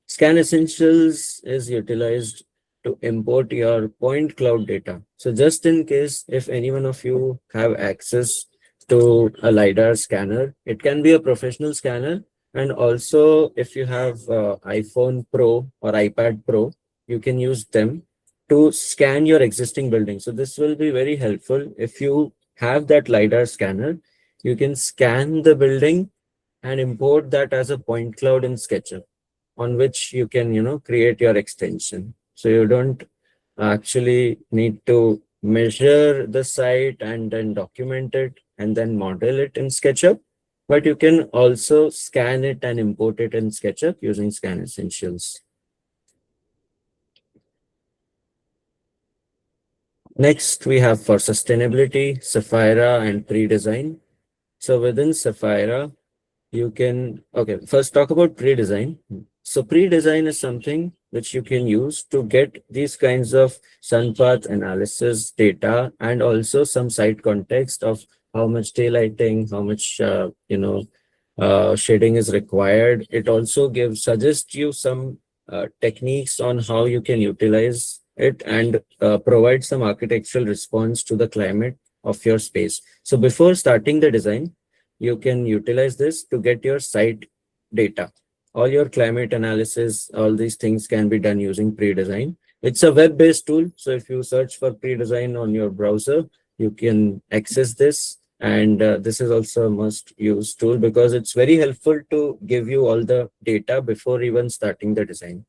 Scan Essentials is utilized to import your point cloud data. So just in case if any one of you have access to a LiDAR scanner. It can be a professional scanner. And also, if you have iPhone Pro or iPad Pro, you can use them to scan your existing building. So this will be very helpful. If you have that LiDAR scanner, you can scan the building and import that as a point cloud in SketchUp, on which you can, create your extension. So you don't actually need to measure the site and then document it and then model it in SketchUp, but you can also scan it and import it in SketchUp using Scan Essentials. Next, we have for sustainability, Sapphira and pre-design. So within Sapphira, you can, okay, first talk about pre-design. So pre-design is something which you can use to get these kinds of sun path analysis data and also some site context of how much daylighting, how much, shading is required. It also suggests you some techniques on how you can utilize it and provide some architectural response to the climate of your space. So before starting the design, you can utilize this to get your site data. All your climate analysis, all these things can be done using pre-design. It's a web-based tool. So if you search for pre-design on your browser, you can access this. And this is also a must-use tool because it's very helpful to give you all the data before even starting the design.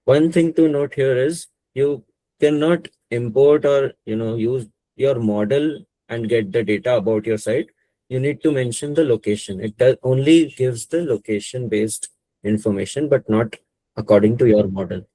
One thing to note here is you cannot import or use your model and get the data about your site. You need to mention the location. It only gives the location based information, but not according to your model.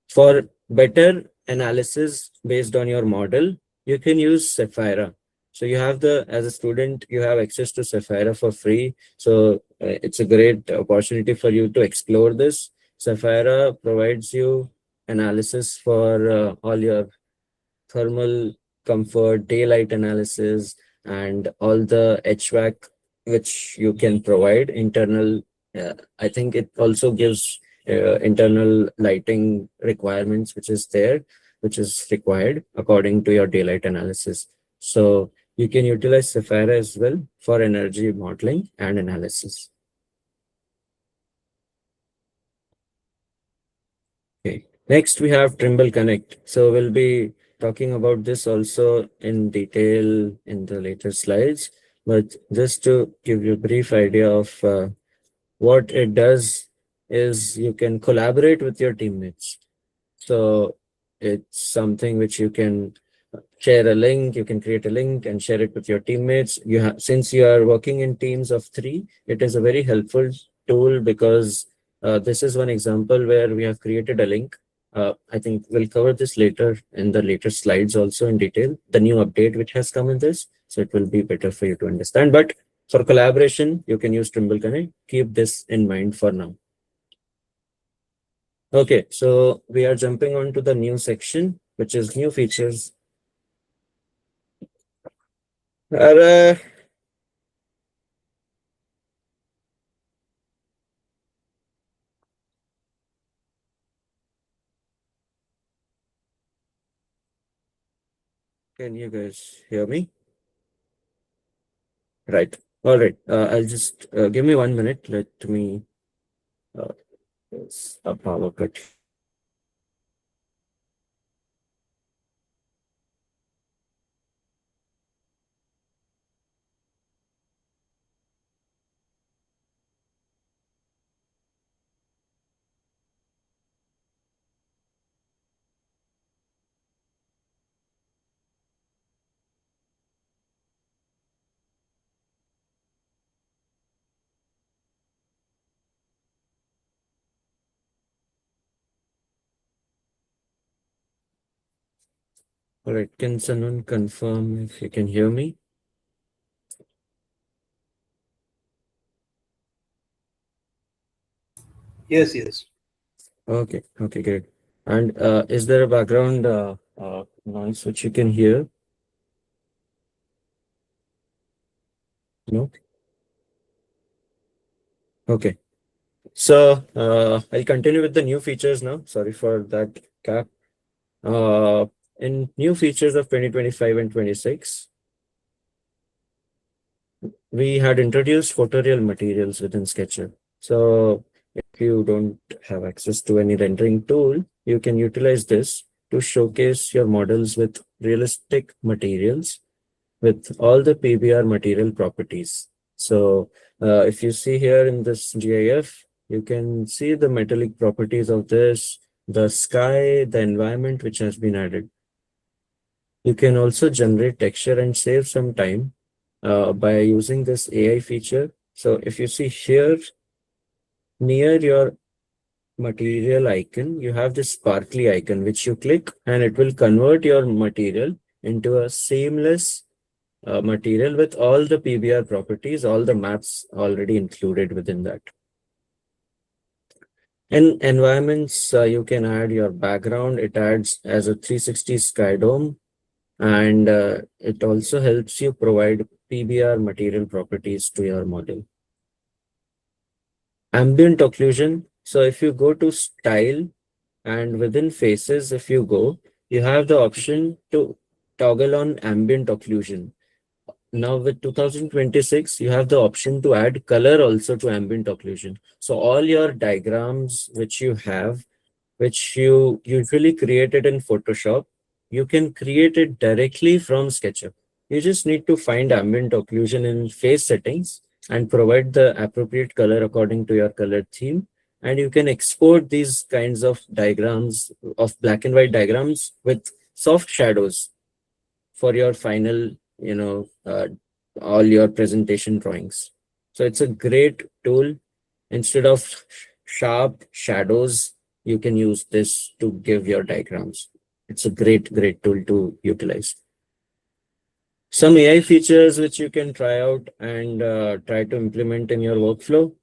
For better analysis based on your model, you can use Sapphira. So you have as a student, you have access to Sapphira for free. So it's a great opportunity for you to explore this. Sapphira provides you analysis for all your thermal comfort, daylight analysis, and all the HVAC which you can provide internal. I think it also gives internal lighting requirements, which is required according to your daylight analysis. So you can utilize Sapphira as well for energy modeling and analysis. Okay. Next, we have Trimble Connect. So we'll be talking about this also in detail in the later slides. But just to give you a brief idea of what it does is you can collaborate with your teammates. So it's something which you can share a link, you can create a link and share it with your teammates. Since you are working in teams of 3, it is a very helpful tool because this is one example where we have created a link. I think we'll cover this later in the later slides also in detail, the new update which has come in this. So it will be better for you to understand. But for collaboration, you can use Trimble Connect. Keep this in mind for now. Okay, so we are jumping on to the new section, which is new features. Can you guys hear me? Right. All right. I'll just give me 1 minute. Let me a power cut. All right. Can someone confirm if you can hear me? Yes, yes. Okay. Okay, great. And is there a background noise which you can hear? No? Okay. So I'll continue with the new features now. Sorry for that cap. In new features of 2025 and 26, we had introduced photoreal materials within SketchUp. So if you don't have access to any rendering tool, you can utilize this to showcase your models with realistic materials with all the PBR material properties. So if you see here in this GIF, you can see the metallic properties of this, the sky, the environment which has been added. You can also generate texture and save some time by using this AI feature. So if you see here near your material icon, you have this sparkly icon which you click and it will convert your material into a seamless material with all the PBR properties, all the maps already included within that. In environments, you can add your background. It adds as a 360 sky dome, and it also helps you provide PBR material properties to your model. Ambient occlusion. So if you go to style and within faces, if you go, you have the option to toggle on ambient occlusion. Now with 2026, you have the option to add color also to ambient occlusion. So all your diagrams which you have, which you usually created in Photoshop, you can create it directly from SketchUp. You just need to find ambient occlusion in face settings and provide the appropriate color according to your color theme. And you can export these kinds of diagrams, of black and white diagrams with soft shadows for your final, all your presentation drawings. So it's a great tool. Instead of sharp shadows, you can use this to give your diagrams. It's a great tool to utilize. Some AI features which you can try out and try to implement in your workflow.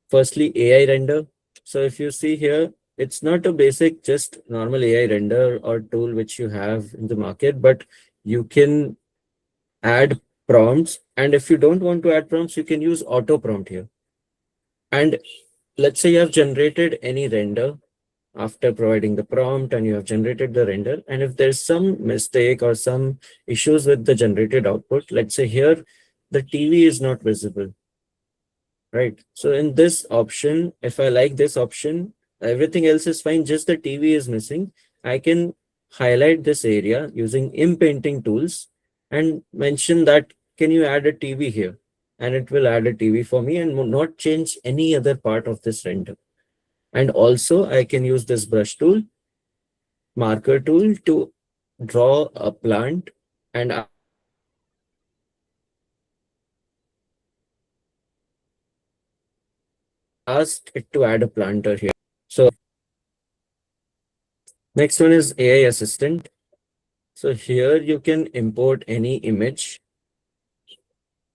Firstly, AI render. So if you see here, it's not a basic, just normal AI render or tool which you have in the market, but you can add prompts. And if you don't want to add prompts, you can use auto prompt here. And let's say you have generated any render after providing the prompt and you have generated the render. And if there's some mistake or some issues with the generated output, let's say here, the TV is not visible, right? So in this option, if I like this option, everything else is fine, just the TV is missing. I can highlight this area using inpainting tools and mention that, can you add a TV here? And it will add a TV for me and will not change any other part of this render. And also I can use this brush tool, marker tool to draw a plant and ask it to add a planter here. So next one is AI assistant. So here you can import any image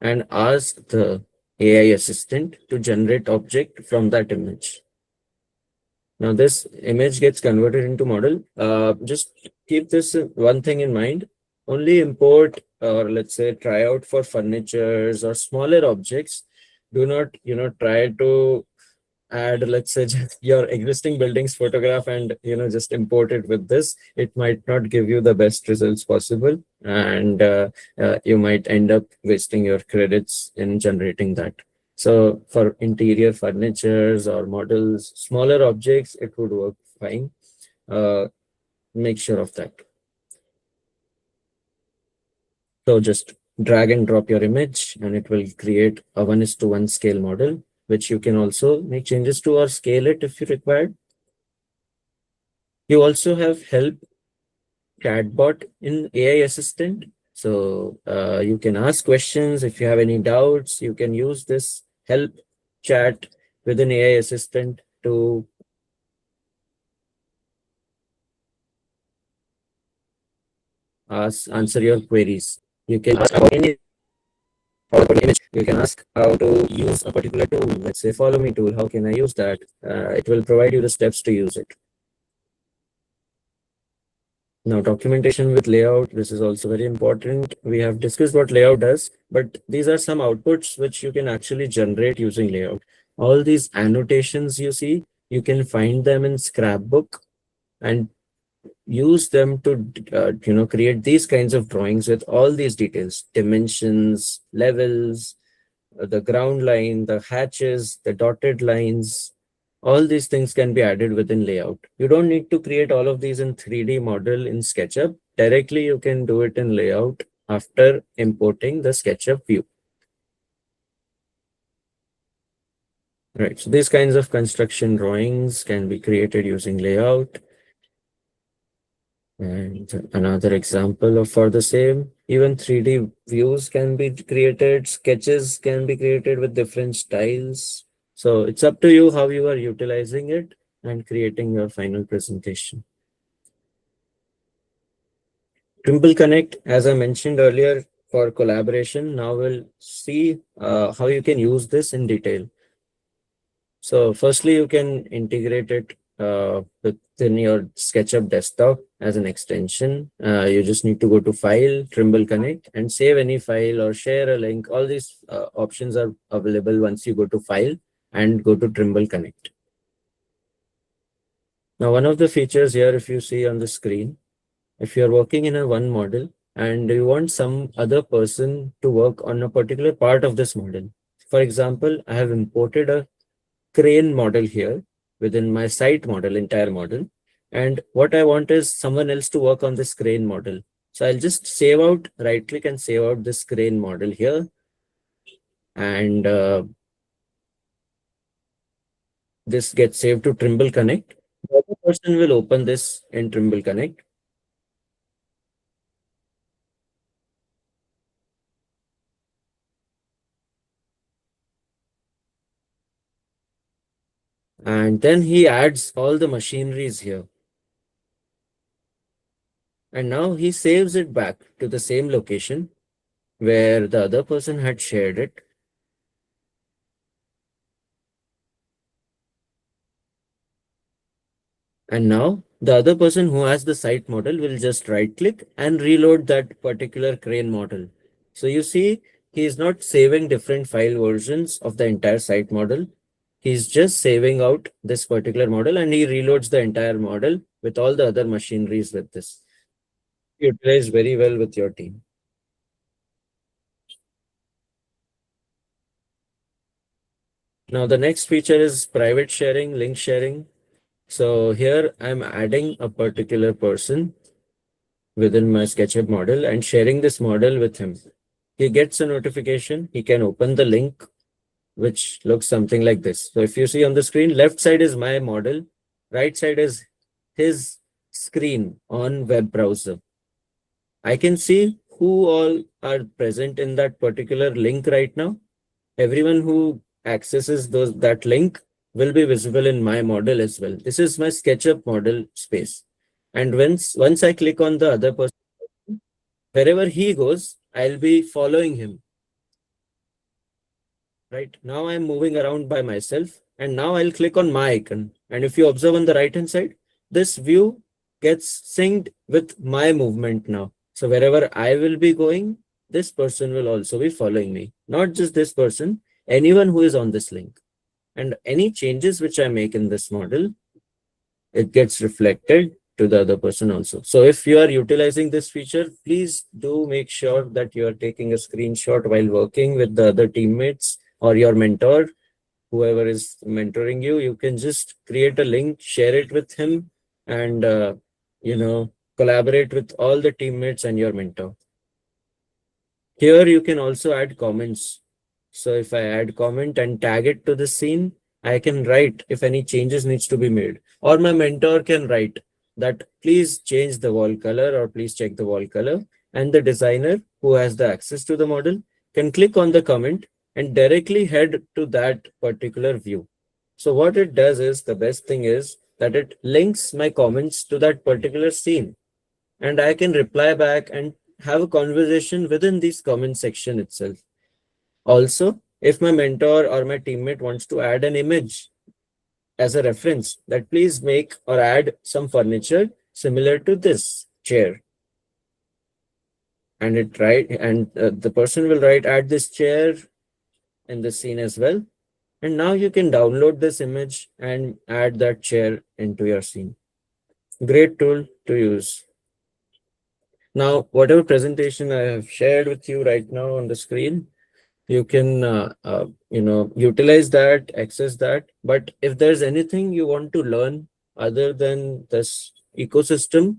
and ask the AI assistant to generate object from that image. Now this image gets converted into model. Just keep this one thing in mind. Only import or let's say try out for furnitures or smaller objects. Do not, try to add, let's say, just your existing buildings photograph and, just import it with this. It might not give you the best results possible. And you might end up wasting your credits in generating that. So for interior furnitures or models, smaller objects, it would work fine. Make sure of that. So just drag and drop your image and it will create a 1:1 scale model, which you can also make changes to or scale it if you require. You also have help chatbot in AI assistant. So you can ask questions. If you have any doubts, you can use this help chat within AI assistant to answer your queries. You can ask about any image. You can ask how to use a particular tool. Let's say follow me tool. How can I use that? It will provide you the steps to use it. Now, documentation with layout. This is also very important. We have discussed what layout does, but these are some outputs which you can actually generate using layout. All these annotations you see, you can find them in Scrapbook and use them to create these kinds of drawings with all these details, dimensions, levels, the ground line, the hatches, the dotted lines, all these things can be added within layout. You don't need to create all of these in 3D model in SketchUp. Directly, you can do it in layout after importing the SketchUp view. Right, so these kinds of construction drawings can be created using layout. And another example of for the same, even 3D views can be created, sketches can be created with different styles. So it's up to you how you are utilizing it and creating your final presentation. Trimble Connect, as I mentioned earlier, for collaboration. Now we'll see how you can use this in detail. So firstly, you can integrate it within your SketchUp desktop as an extension. You just need to go to File, Trimble Connect, and save any file or share a link. All these options are available once you go to File and go to Trimble Connect. Now, one of the features here, if you see on the screen, if you're working in a one model and you want some other person to work on a particular part of this model. For example, I have imported a crane model here within my site model, entire model. And what I want is someone else to work on this crane model. So I'll just save out, right click and save out this crane model here. And this gets saved to Trimble Connect. The other person will open this in Trimble Connect. And then he adds all the machineries here. And now he saves it back to the same location where the other person had shared it. And now the other person who has the site model will just right click and reload that particular crane model. So you see, he is not saving different file versions of the entire site model. He's just saving out this particular model and he reloads the entire model with all the other machineries with this. Utilize very well with your team. Now the next feature is private sharing, link sharing. So here I'm adding a particular person within my SketchUp model and sharing this model with him. He gets a notification. He can open the link, which looks something like this. So if you see on the screen, left side is my model, right side is his screen on web browser. I can see who all are present in that particular link right now. Everyone who accesses that link will be visible in my model as well. This is my SketchUp model space. And once I click on the other person, wherever he goes, I'll be following him. Right now I'm moving around by myself and now I'll click on my icon. And if you observe on the right hand side, this view gets synced with my movement now. So wherever I will be going, this person will also be following me. Not just this person, anyone who is on this link. And any changes which I make in this model, it gets reflected to the other person also. So if you are utilizing this feature, please do make sure that you are taking a screenshot while working with the other teammates or your mentor, whoever is mentoring you. You can just create a link, share it with him, and collaborate with all the teammates and your mentor. Here you can also add comments. So if I add comment and tag it to the scene, I can write if any changes needs to be made, or my mentor can write that please change the wall color or please check the wall color, and the designer who has the access to the model can click on the comment and directly head to that particular view. So what it does is, the best thing is that it links my comments to that particular scene, and I can reply back and have a conversation within this comment section itself. Also, if my mentor or my teammate wants to add an image as a reference, that please make or add some furniture similar to this chair, and the person will write add this chair in the scene as well. And now you can download this image and add that chair into your scene. Great tool to use. Now, whatever presentation I have shared with you right now on the screen, you can utilize that, access that. But if there's anything you want to learn other than this ecosystem,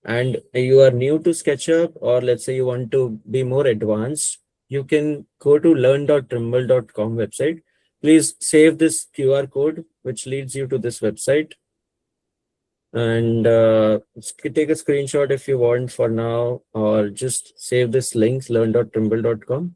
and you are new to SketchUp, or let's say you want to be more advanced, you can go to learn.trimble.com website. Please save this QR code, which leads you to this website. And take a screenshot if you want for now, or just save this link, learn.trimble.com.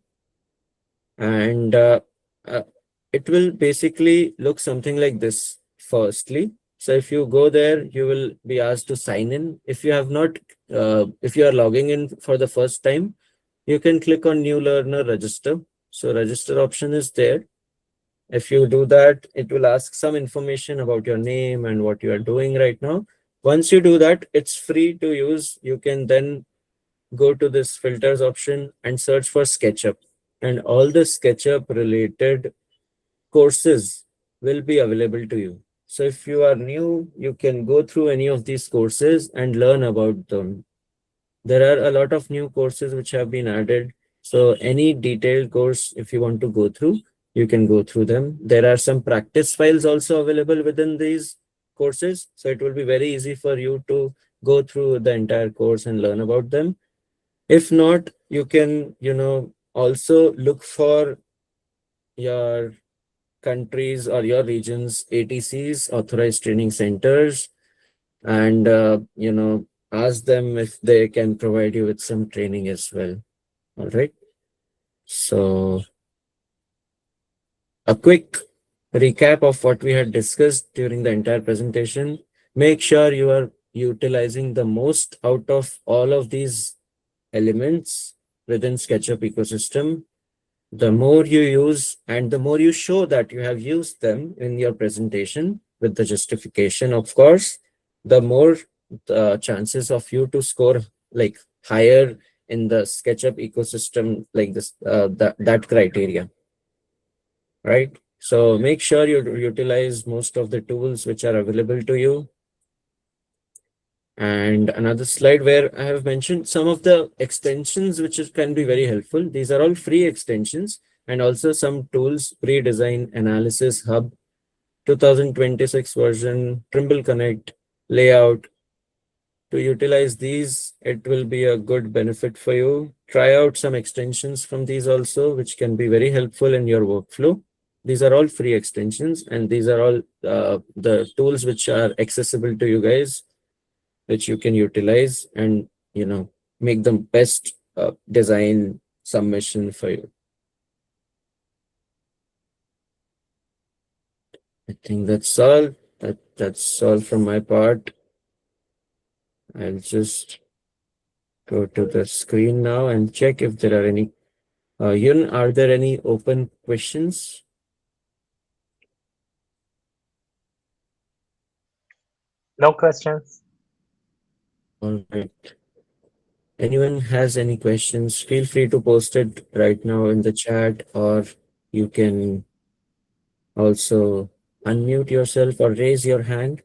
And it will basically look something like this firstly. So if you go there, you will be asked to sign in. If you have not, if you are logging in for the first time, you can click on new learner register. So register option is there. If you do that, it will ask some information about your name and what you are doing right now. Once you do that, it's free to use. You can then go to this filters option and search for SketchUp, and all the SketchUp related courses will be available to you. So if you are new, you can go through any of these courses and learn about them. There are a lot of new courses which have been added. So any detailed course, if you want to go through, you can go through them. There are some practice files also available within these courses. So it will be very easy for you to go through the entire course and learn about them. If not, you can, also look for your countries or your regions, ATCs, authorized training centers, and, ask them if they can provide you with some training as well. All right. So a quick recap of what we had discussed during the entire presentation. Make sure you are utilizing the most out of all of these elements within SketchUp ecosystem. The more you use and the more you show that you have used them in your presentation with the justification, of course, the more the chances of you to score like higher in the SketchUp ecosystem, like this, that criteria, right? So make sure you utilize most of the tools which are available to you. And another slide where I have mentioned some of the extensions which can be very helpful. These are all free extensions, and also some tools: pre-design analysis hub, 2026 version, Trimble Connect, layout. To utilize these, it will be a good benefit for you. Try out some extensions from these also, which can be very helpful in your workflow. These are all free extensions, and these are all the tools which are accessible to you guys, which you can utilize and make the best design submission for you. I think that's all. That's all from my part. I'll just go to the screen now and check if there are any. Yun, are there any open questions? No questions. All right. Anyone has any questions, feel free to post it right now in the chat, or you can also unmute yourself or raise your hand.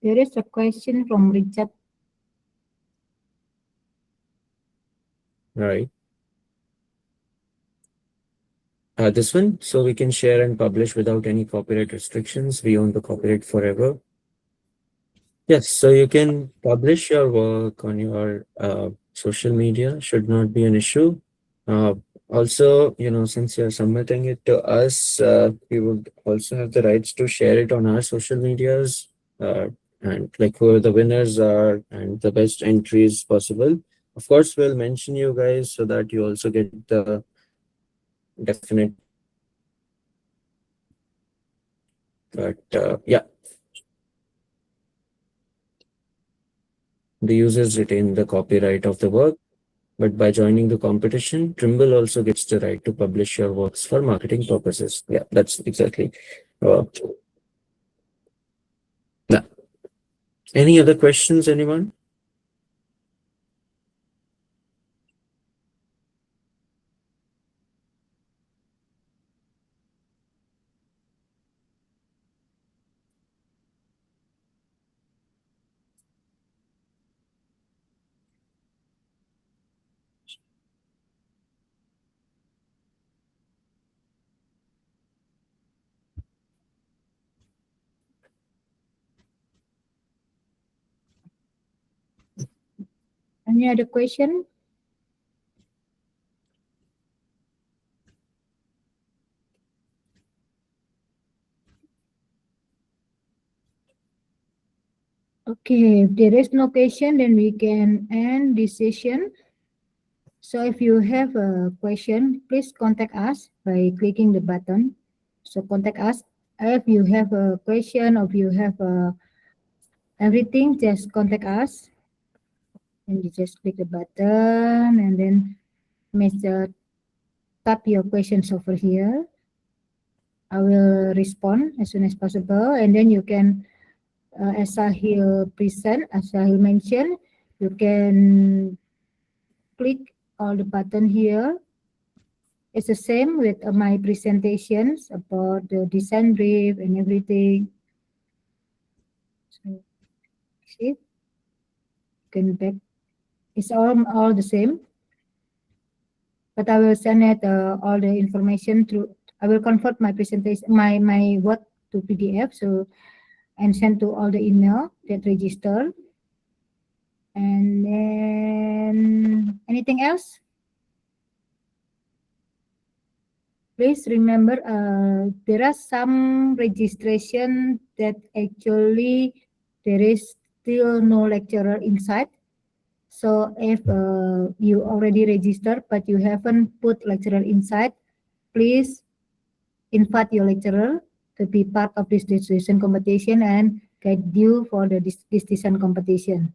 There is a question from Richard. Right. This one, so we can share and publish without any copyright restrictions. We own the copyright forever. Yes, so you can publish your work on your social media, should not be an issue. Also, since you're submitting it to us, we would also have the rights to share it on our social medias, and like who the winners are and the best entries possible. Of course, we'll mention you guys so that you also get the definite. But yeah, the users retain the copyright of the work, but by joining the competition, Trimble also gets the right to publish your works for marketing purposes. Yeah, that's exactly. Yeah. Any other questions, anyone? Any other question? Okay, if there is no question, then we can end this session. So if you have a question, please contact us by clicking the button. So contact us. If you have a question or if you have everything, just contact us. And you just click the button and then type your questions over here. I will respond as soon as possible, and then you can, as Sahil mentioned, you can click all the button here. It's the same with my presentations about the design brief and everything. So, see, you can back. It's all the same. But I will send it all the information through. I will convert my presentation, my Word to PDF. So and send to all the email that register. And then anything else? Please remember, there are some registration that actually there is still no lecturer inside. So if you already registered but you haven't put lecturer inside, please invite your lecturer to be part of this discussion competition and guide you for the discussion competition.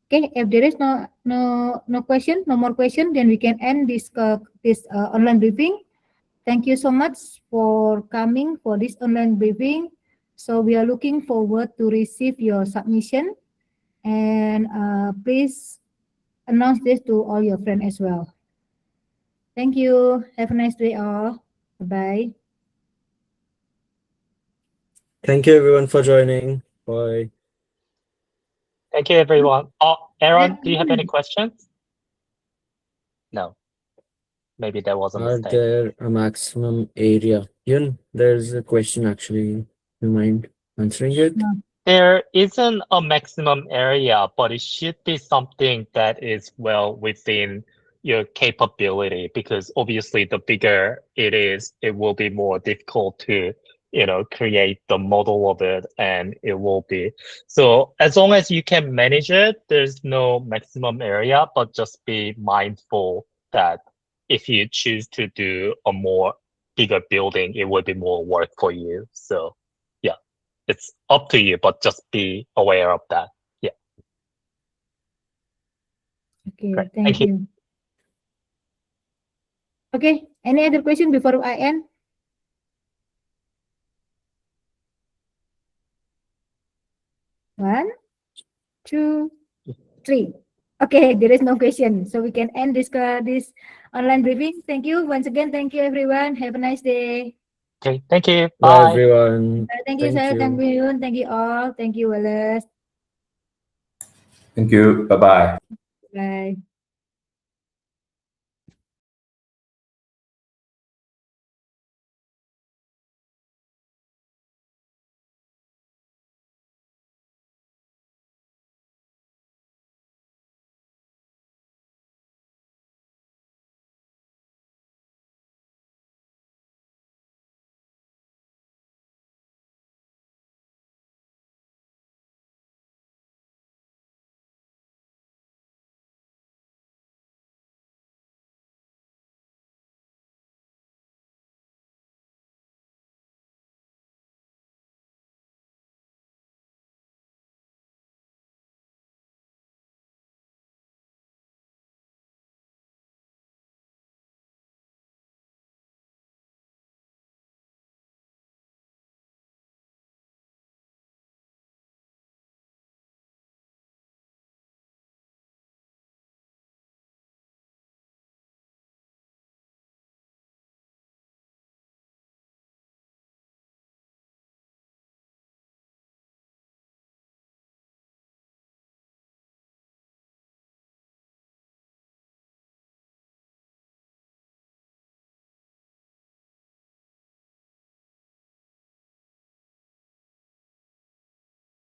Okay, if there is no more question, then we can end this online briefing. Thank you so much for coming for this online briefing. So we are looking forward to receive your submission, and please announce this to all your friends as well. Thank you. Have a nice day all. Bye. Thank you everyone for joining. Bye. Thank you, everyone. Aaron, do you have any questions? No. Maybe there was a Are mistake. there a maximum area? Yun, there's a question actually. You mind answering it? There isn't a maximum area, but it should be something that is well within your capability, because obviously the bigger it is, it will be more difficult to, create the model of it, and it will be. So as long as you can manage it, there's no maximum area, but just be mindful that if you choose to do a more bigger building, it will be more work for you. So yeah, it's up to you, but just be aware of that. Yeah. Okay, Great. thank you. Okay, any other question before I end? One, two, three. Okay, there is no question, so we can end this online briefing. Thank you once again. Thank you, everyone. Have a nice day. Okay, thank you. Bye Bye. everyone. Thank you, sir. Thank you, Yun. Thank you all. Thank you, Wallace. Thank you. Bye bye. Bye.